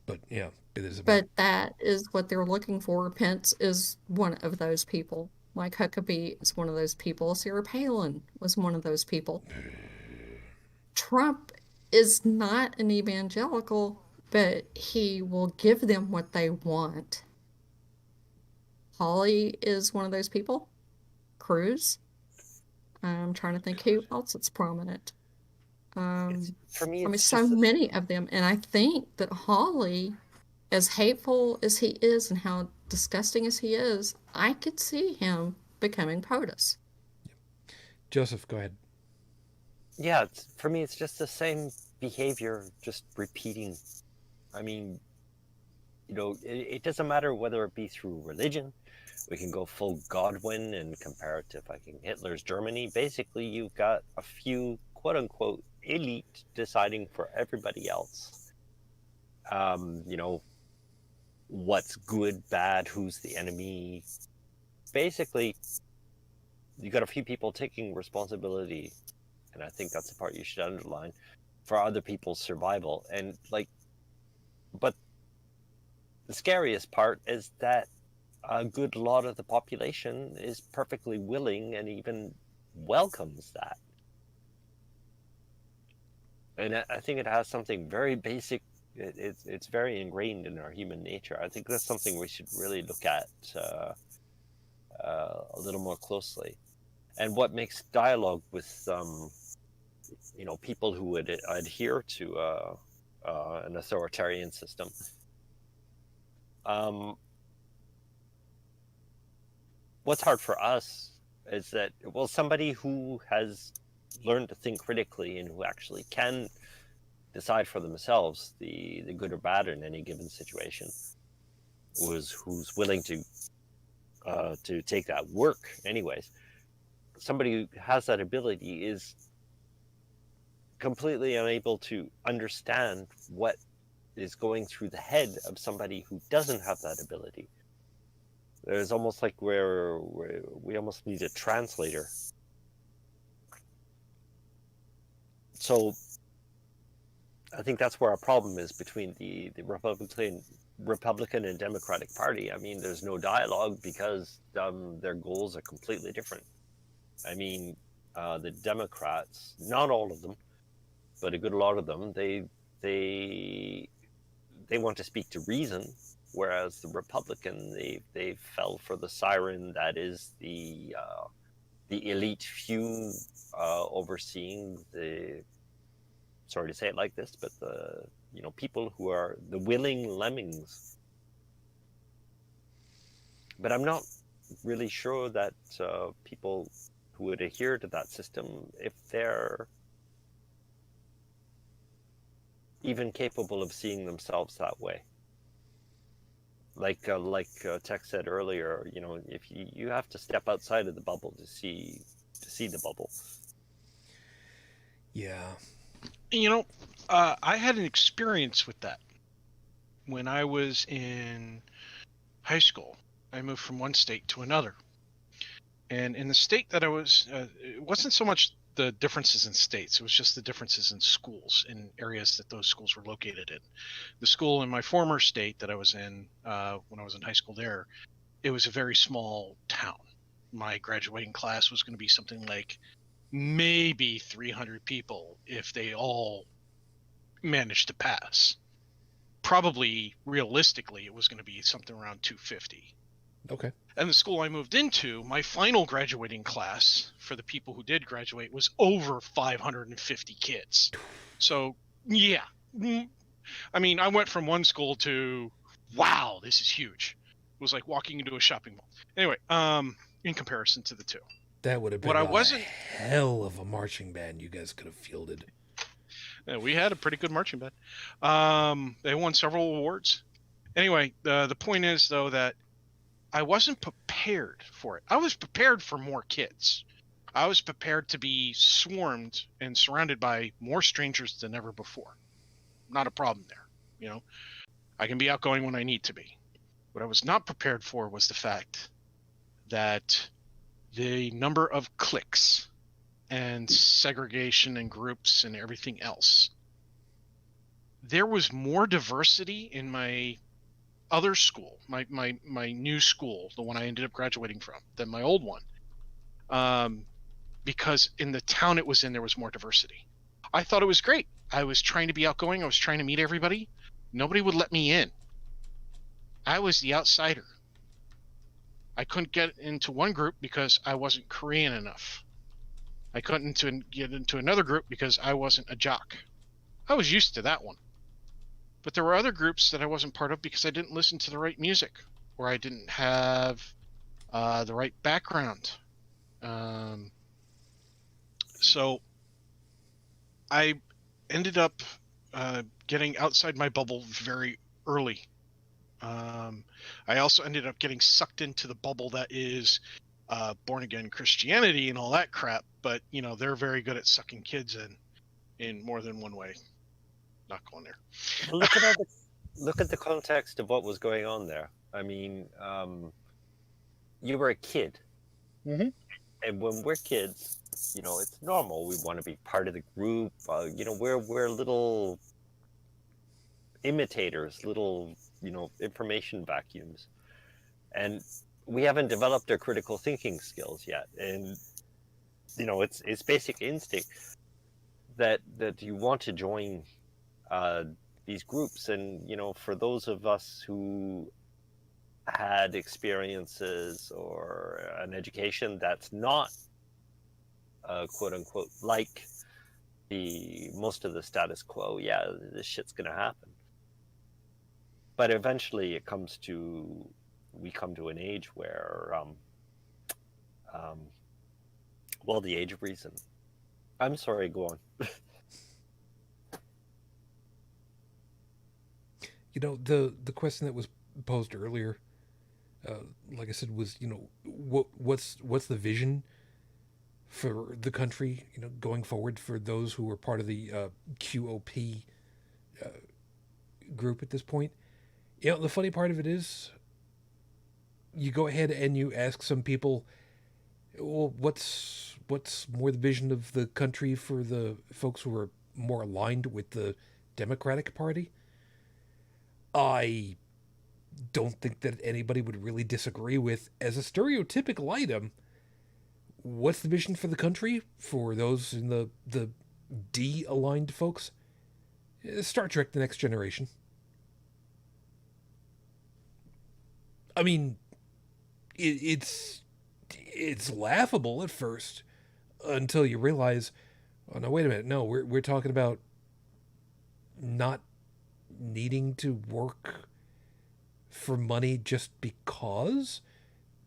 But, yeah, it is about... But that is what they're looking for. Pence is one of those people. Mike Huckabee is one of those people. Sarah Palin was one of those people. Trump is not an evangelical, but he will give them what they want. Holly is one of those people. Cruz. I'm trying to think who else is prominent. For me, it's so many of them. And I think that Holly, as hateful as he is and how disgusting as he is, I could see him becoming POTUS. Joseph, go ahead. Yeah, for me, it's just the same behavior, just repeating. I mean, it doesn't matter whether it be through religion. We can go full Godwin and compare it to fucking Hitler's Germany. Basically, you've got a few quote-unquote elite deciding for everybody else. What's good, bad, who's the enemy. Basically, you got a few people taking responsibility, and I think that's the part you should underline, for other people's survival. And but the scariest part is that a good lot of the population is perfectly willing and even welcomes that. And I think it has something very basic. It's very ingrained in our human nature. I think that's something we should really look at a little more closely. And what makes dialogue with people who would adhere to an authoritarian system what's hard for us is that, well, somebody who has learned to think critically and who actually can decide for themselves the good or bad in any given situation, who's willing to take that work anyways. Somebody who has that ability is completely unable to understand what is going through the head of somebody who doesn't have that ability. There's almost like where we almost need a translator. So I think that's where our problem is between the Republican and Democratic Party. I mean, there's no dialogue because their goals are completely different. I mean, the Democrats, not all of them, but a good lot of them, they want to speak to reason, whereas the Republican, they fell for the siren that is the elite few overseeing the, sorry to say it like this, but the people who are the willing lemmings. But I'm not really sure that people who would adhere to that system, if they're even capable of seeing themselves that way. Like Tech said earlier, if you have to step outside of the bubble to see the bubble. Yeah. I had an experience with that when I was in high school. I moved from one state to another, and in the state that I was, it wasn't so much the differences in states, it was just the differences in schools, in areas that those schools were located in. The school in my former state that I was in when I was in high school there, it was a very small town. My graduating class was going to be something like maybe 300 people if they all managed to pass. Probably realistically it was going to be something around 250. Okay. And the school I moved into, my final graduating class for the people who did graduate was over 550 kids. So yeah, I mean, I went from one school to, wow, this is huge. It was like walking into a shopping mall. Anyway, in comparison to the two. That would have been What I wasn't hell of a marching band you guys could have fielded. We had a pretty good marching band. They won several awards. Anyway, the point is, though, that I wasn't prepared for it. I was prepared for more kids. I was prepared to be swarmed and surrounded by more strangers than ever before. Not a problem there. I can be outgoing when I need to be. What I was not prepared for was the fact that the number of cliques and segregation and groups and everything else. There was more diversity in my other school, my new school, the one I ended up graduating from, than my old one. Because in the town it was in, there was more diversity. I thought it was great. I was trying to be outgoing. I was trying to meet everybody. Nobody would let me in. I was the outsider. I couldn't get into one group because I wasn't Korean enough. I couldn't get into another group because I wasn't a jock. I was used to that one. But there were other groups that I wasn't part of because I didn't listen to the right music, or I didn't have the right background. So I ended up getting outside my bubble very early. I also ended up getting sucked into the bubble that is born-again Christianity and all that crap, but they're very good at sucking kids in more than one way. Not going there. Look at the context of what was going on there. I mean, you were a kid, Mm-hmm. and when we're kids, it's normal. We want to be part of the group. We're little imitators, little information vacuums, and we haven't developed our critical thinking skills yet. And it's basic instinct that you want to join these groups. And for those of us who had experiences or an education that's not quote unquote like the most of the status quo, yeah, this shit's gonna happen. But eventually we come to an age where well, the age of reason. I'm sorry, go on. You know, the question that was posed earlier, like I said, was, you know, what's the vision for the country, you know, going forward for those who are part of the QOP group at this point. You know, the funny part of it is, you go ahead and you ask some people, well, what's more the vision of the country for the folks who are more aligned with the Democratic Party? I don't think that anybody would really disagree with, as a stereotypical item, what's the vision for the country for those in the D-aligned folks? Star Trek: The Next Generation. I mean, it's laughable at first until you realize, oh no, wait a minute, no, we're talking about not needing to work for money just because,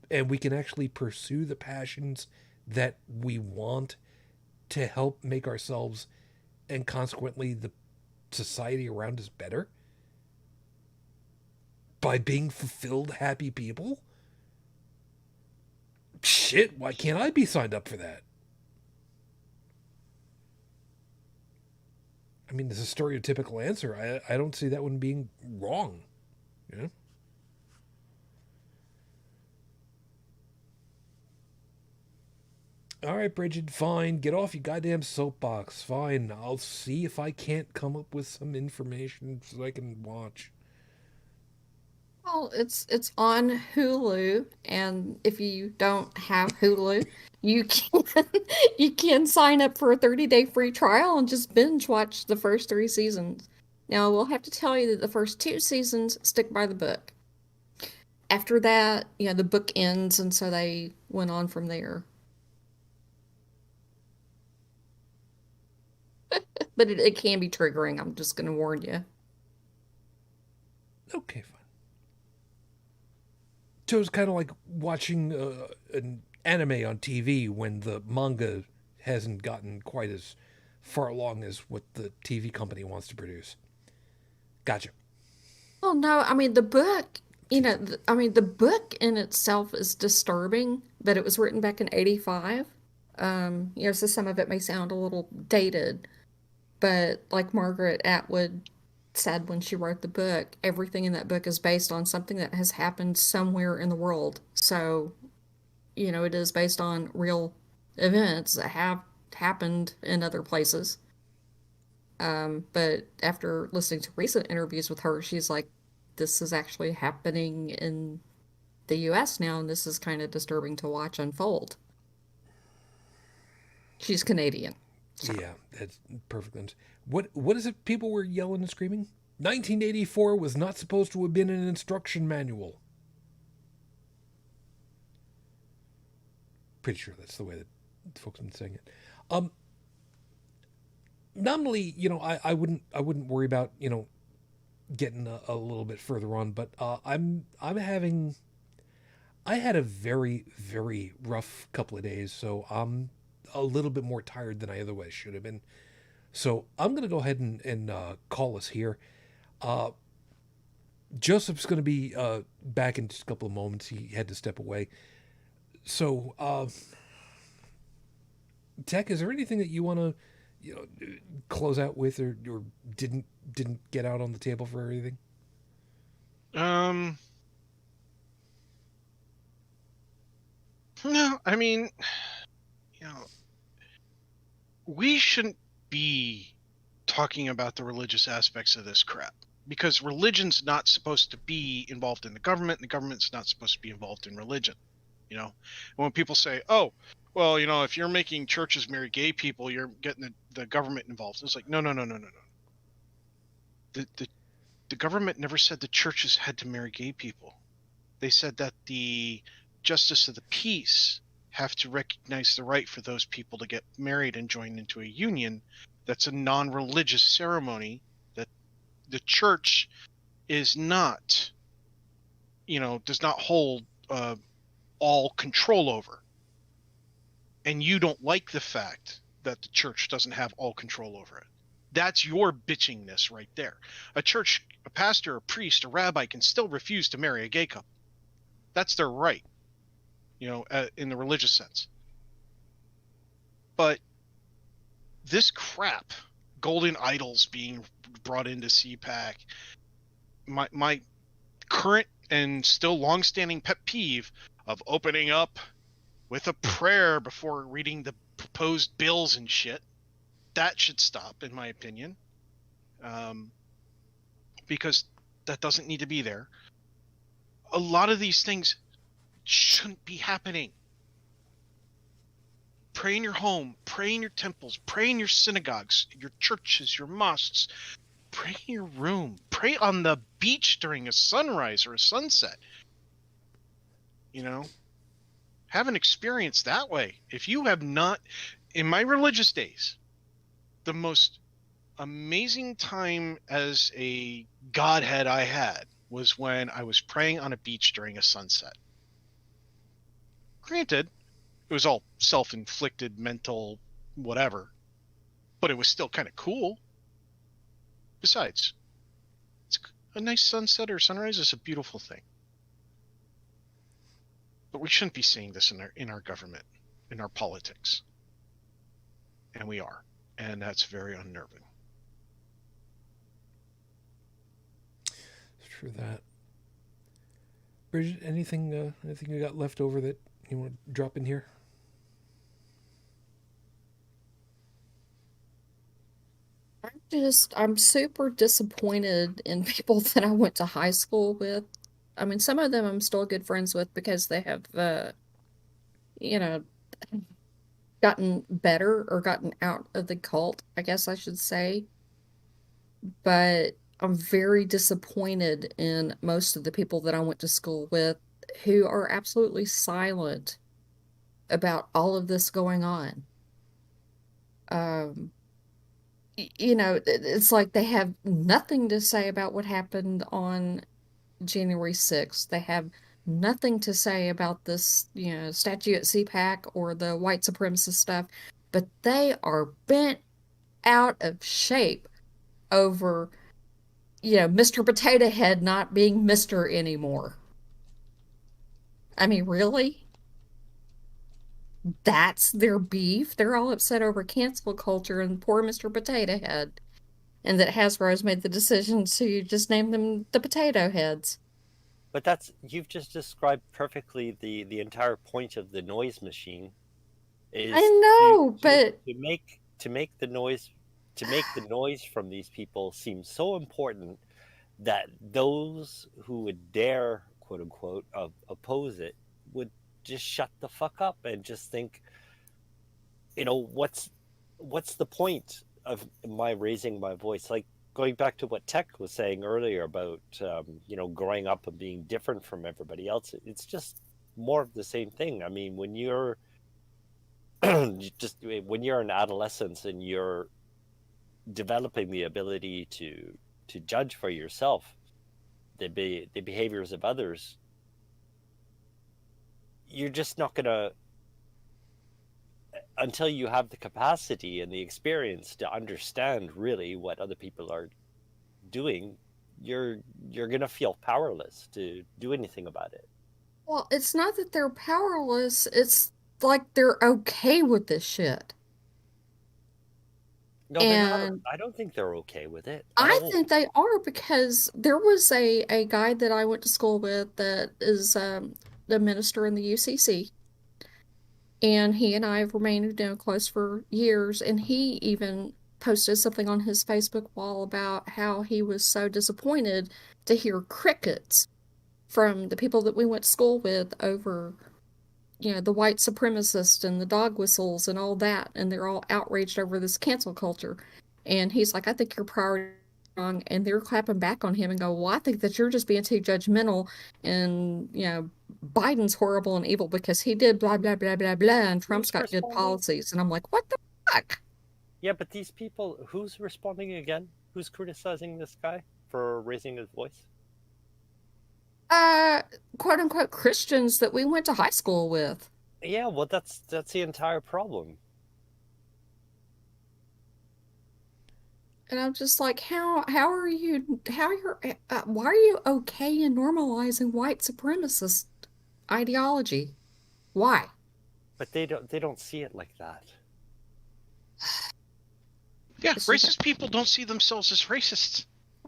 and we can actually pursue the passions that we want to help make ourselves and consequently the society around us better by being fulfilled, happy people. Shit, why can't I be signed up for that? I mean, as a stereotypical answer, I don't see that one being wrong. You know? All right, Bridget, fine. Get off your goddamn soapbox. Fine. I'll see if I can't come up with some information so I can watch. Well, it's on Hulu, and if you don't have Hulu, you can you can sign up for a 30-day free trial and just binge watch the first 3 seasons. Now, we'll have to tell you that the first 2 seasons stick by the book. After that, you know, the book ends, and so they went on from there. But it can be triggering. I'm just going to warn you. Okay, fine. So it's kind of like watching an anime on TV when the manga hasn't gotten quite as far along as what the TV company wants to produce. Gotcha. Oh no, I mean the book, you know, the book in itself is disturbing, but it was written back in 85. You know, so some of it may sound a little dated, but like Margaret Atwood said when she wrote the book, everything in that book is based on something that has happened somewhere in the world. So, you know, it is based on real events that have happened in other places. But after listening to recent interviews with her, she's like, this is actually happening in the US now, and this is kind of disturbing to watch unfold. She's Canadian. So. Yeah, that's perfect. What is it people were yelling and screaming? 1984 was not supposed to have been an instruction manual. Pretty sure that's the way that folks have been saying it. Nominally, you know, I wouldn't worry about, you know, getting a little bit further on, but I had a very, very rough couple of days, so I'm a little bit more tired than I otherwise should have been. So I'm going to go ahead and call us here. Joseph's going to be back in just a couple of moments. He had to step away. So, Tech, is there anything that you want to, you know, close out with, or didn't get out on the table for everything? No, I mean, you know, we shouldn't be talking about the religious aspects of this crap, because religion's not supposed to be involved in the government, and the government's not supposed to be involved in religion. You know, and when people say, "Oh, well, you know, if you're making churches marry gay people, you're getting the government involved," it's like, no. The government never said the churches had to marry gay people. they said that the justice of the peace have to recognize the right for those people to get married and join into a union that's a non-religious ceremony that the church is not, does not hold all control over. And you don't like the fact that the church doesn't have all control over it. That's your bitchingness right there. A church, a pastor, a priest, a rabbi can still refuse to marry a gay couple. That's their right, in the religious sense. But this crap, golden idols being brought into CPAC, my current and still long-standing pet peeve of opening up with a prayer before reading the proposed bills and shit, that should stop, in my opinion, because that doesn't need to be there. A lot of these things shouldn't be happening. Pray in your home, pray in your temples, pray in your synagogues, your churches, your mosques. Pray in your room. Pray on the beach during a sunrise or a sunset. Have an experience that way. If you have not, in my religious days, the most amazing time as a godhead I had was when I was praying on a beach during a sunset. Granted, it was all self-inflicted mental whatever, but it was still kind of cool. Besides, it's a nice sunset or sunrise is a beautiful thing. But we shouldn't be seeing this in our government, in our politics. And we are. And that's very unnerving. True that. Bridget, anything you got left over that you want to drop in here? I'm super disappointed in people that I went to high school with. I mean, some of them I'm still good friends with because they have, gotten better or gotten out of the cult, I guess I should say. But I'm very disappointed in most of the people that I went to school with who are absolutely silent about all of this going on. It's like they have nothing to say about what happened on January 6th. They have nothing to say about this, statue at CPAC or the white supremacist stuff, but they are bent out of shape over, Mr. Potato Head not being Mr. anymore. I mean, really? That's their beef? They're all upset over cancel culture and poor Mr. Potato Head. And that Hasbro's made the decision to just name them the Potato Heads. But you've just described perfectly the entire point of the noise machine. I know, but to make the noise from these people seem so important that those who would dare, quote unquote, oppose it would just shut the fuck up and just think, what's the point of my raising my voice? Like, going back to what Tech was saying earlier about, growing up and being different from everybody else, it's just more of the same thing. I mean, when you're when you're in adolescence and you're developing the ability to judge for yourself the behaviors of others, you're just not gonna, until you have the capacity and the experience to understand really what other people are doing, you're gonna feel powerless to do anything about it. Well, it's not that they're powerless, it's like they're okay with this shit. No, they're not. I don't think they're okay with it. I think they are, because there was a guy that I went to school with that is the minister in the UCC. And he and I have remained close for years. And he even posted something on his Facebook wall about how he was so disappointed to hear crickets from the people that we went to school with over, the white supremacists and the dog whistles and all that. And they're all outraged over this cancel culture. And he's like, I think your priority wrong, and they're clapping back on him and go, well, I think that you're just being too judgmental, and Biden's horrible and evil because he did blah blah blah blah blah, and Trump's got good policies. And I'm like, what the fuck? Yeah, but these people, who's responding again? Who's criticizing this guy for raising his voice? Quote unquote Christians that we went to high school with. Yeah, well, that's the entire problem. And I'm just like, why are you okay in normalizing white supremacist ideology? Why? But they don't see it like that. Yeah, racist people don't see themselves as racists.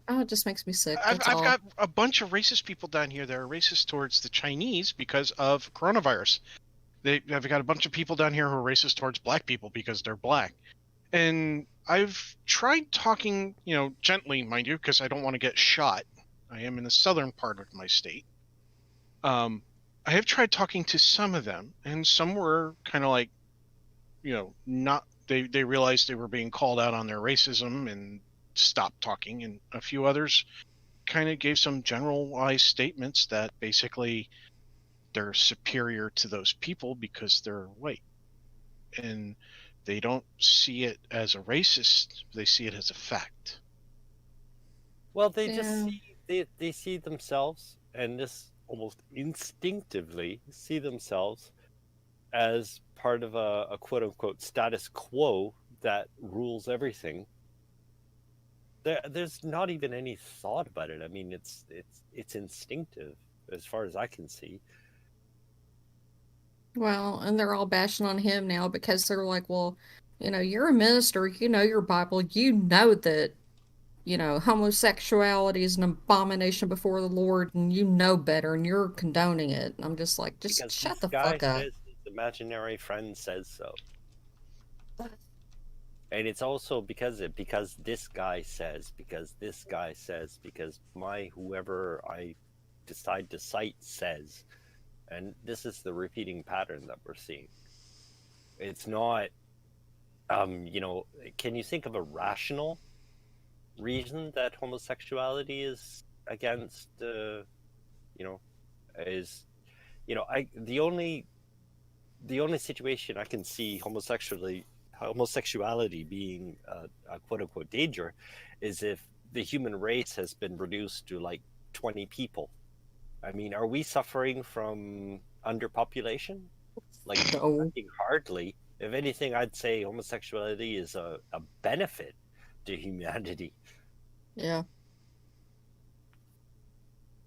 Oh, it just makes me sick. I've got a bunch of racist people down here that are racist towards the Chinese because of coronavirus. I've got a bunch of people down here who are racist towards black people because they're black. And I've tried talking, gently, mind you, because I don't want to get shot. I am in the southern part of my state. I have tried talking to some of them, and some were kind of like, not. They realized they were being called out on their racism and stopped talking, and a few others kind of gave some generalized statements that basically they're superior to those people because they're white. And they don't see it as a racist, they see it as a fact. Well, they just they see themselves, and this almost instinctively see themselves as part of a quote unquote status quo that rules everything. There's not even any thought about it. I mean, it's instinctive as far as I can see. Well, and they're all bashing on him now because they're like, well, you're a minister, you know your Bible, you know that, homosexuality is an abomination before the Lord, and you know better, and you're condoning it. And I'm just like, just shut the fuck up. His imaginary friend says so. And it's also because this guy says, because whoever I decide to cite says. And this is the repeating pattern that we're seeing. It's not, can you think of a rational reason that homosexuality is against, the only situation I can see homosexuality being a quote unquote danger is if the human race has been reduced to like 20 people. I mean, are we suffering from underpopulation? Like, No. hardly. If anything, I'd say homosexuality is a benefit to humanity. Yeah.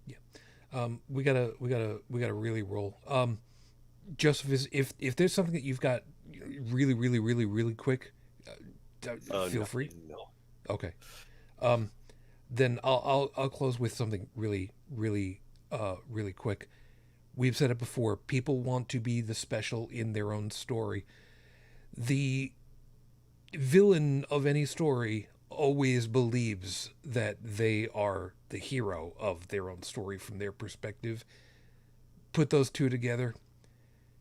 Yeah. We gotta really roll. Joseph, if there's something that you've got really, really, really, really quick, feel free. No. Okay. Then I'll close with something really, really, really quick. We've said it before. People want to be the special in their own story. The villain of any story always believes that they are the hero of their own story from their perspective. Put those two together.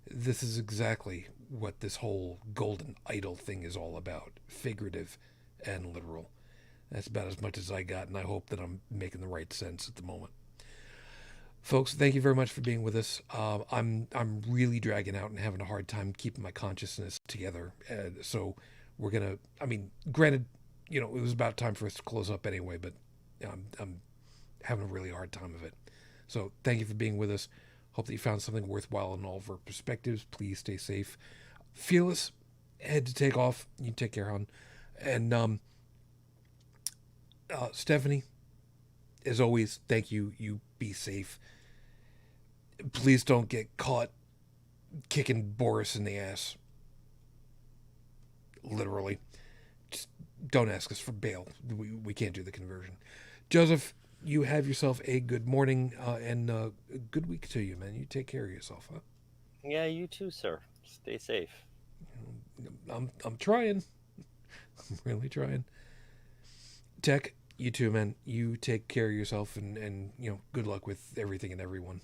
This is exactly what this whole golden idol thing is all about. Figurative and literal. That's about as much as I got, and I hope that I'm making the right sense at the moment. Folks, thank you very much for being with us. I'm really dragging out and having a hard time keeping my consciousness together. So we're gonna. I mean, granted, it was about time for us to close up anyway, but I'm having a really hard time of it. So thank you for being with us. Hope that you found something worthwhile in all of our perspectives. Please stay safe. Fearless, head to take off. You take care, hon. And Stephanie, as always, thank you. You be safe. Please don't get caught kicking Boris in the ass. Literally. Just don't ask us for bail. We can't do the conversion. Joseph, you have yourself a good morning and a good week to you, man. You take care of yourself, huh? Yeah, you too, sir. Stay safe. I'm trying. I'm really trying. Tech, you too, man. You take care of yourself and good luck with everything and everyone.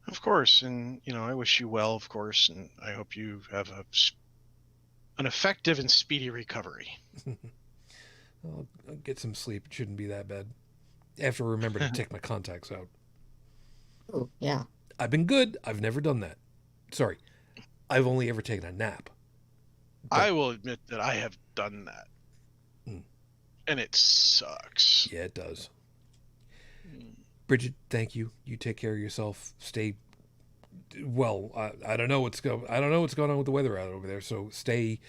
Of course, and I wish you well, of course, and I hope you have an effective and speedy recovery. I'll get some sleep. It shouldn't be that bad. I have to remember to take my contacts out. Oh, yeah. I've been good. I've never done that. Sorry. I've only ever taken a nap. I will admit that I have done that. And it sucks. Yeah, it does. Bridget, thank you. You take care of yourself. Stay well. I don't know what's going on with the weather out over there. So stay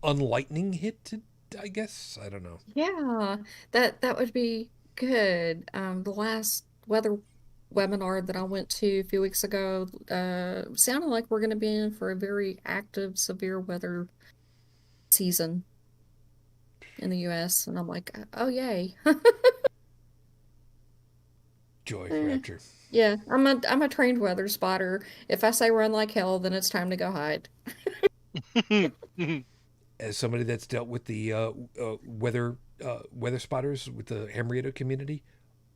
unlightning hit, I guess. I don't know. Yeah, that would be good. The last weather webinar that I went to a few weeks ago sounded like we're going to be in for a very active, severe weather season in the U.S. And I'm like, oh, yay. Joy, rapture. Yeah, I'm a trained weather spotter. If I say run like hell, then it's time to go hide. As somebody that's dealt with the weather spotters with the Hamriata community,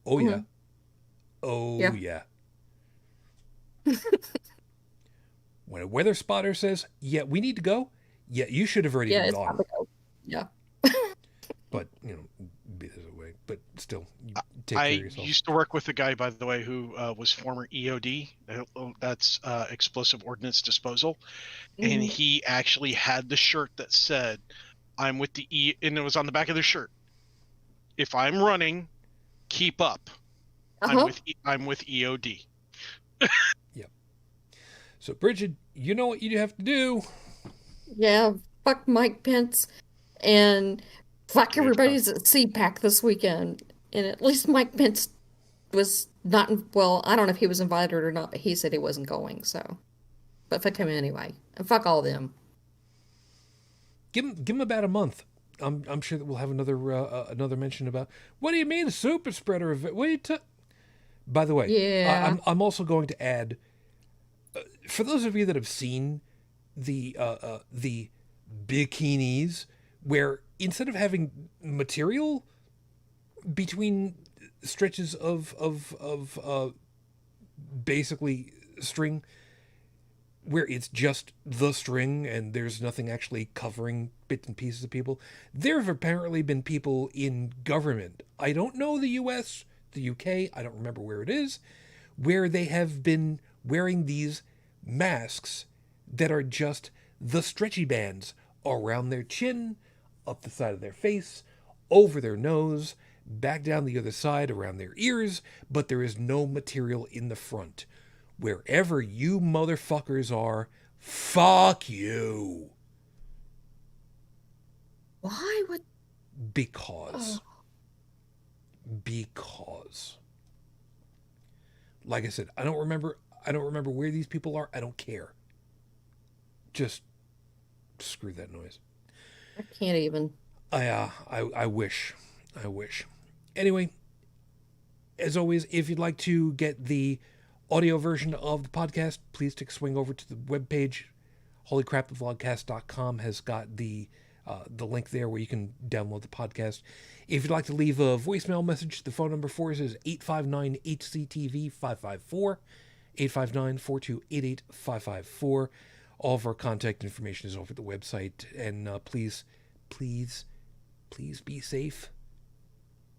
oh yeah, yeah. When a weather spotter says, "Yeah, we need to go," yeah, you should have already Yeah, been it's gone. time to go. Yeah. But be this way. But still, you take care of yourself. I used to work with a guy, by the way, who was former EOD. That's explosive ordnance disposal, and he actually had the shirt that said, "I'm with the E," and it was on the back of the shirt. If I'm running, keep up. I'm with EOD. Yep. So, Bridget, you know what you have to do. Yeah, fuck Mike Pence and fuck everybody's at CPAC this weekend. And at least Mike Pence was not, well, I don't know if he was invited or not, but he said he wasn't going, so. But fuck him anyway. And fuck all them. Give him about a month. I'm sure that we'll have another mention about. What do you mean a super spreader event? What are you By the way, yeah. I'm also going to add, for those of you that have seen the bikinis, where instead of having material between stretches of basically string, where it's just the string and there's nothing actually covering bits and pieces of people, there have apparently been people in government, I don't know the US, the UK, I don't remember where it is, where they have been wearing these masks that are just the stretchy bands around their chin, up the side of their face, over their nose, back down the other side around their ears, but there is no material in the front. Wherever you motherfuckers are, fuck you. Why would... Because. Like I said, I don't remember where these people are. I don't care. Just screw that noise. I can't even. I wish. Anyway, as always, if you'd like to get the audio version of the podcast, please take a swing over to the webpage. holycrapthevlogcast.com has got the link there where you can download the podcast. If you'd like to leave a voicemail message, the phone number for us is 859-HCTV-554, 859-4288-554. All of our contact information is over at the website. And please be safe.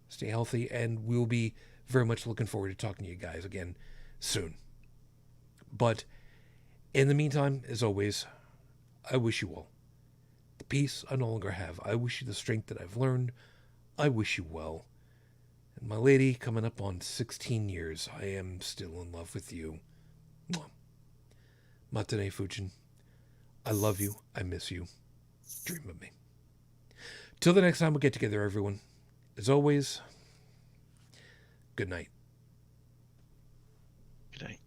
Stay healthy. And we'll be very much looking forward to talking to you guys again soon. But in the meantime, as always, I wish you all the peace I no longer have. I wish you the strength that I've learned. I wish you well. And my lady, coming up on 16 years, I am still in love with you. Matane Fujin, I love you. I miss you. Dream of me. Till the next time we get together, everyone. As always, good night. Good night.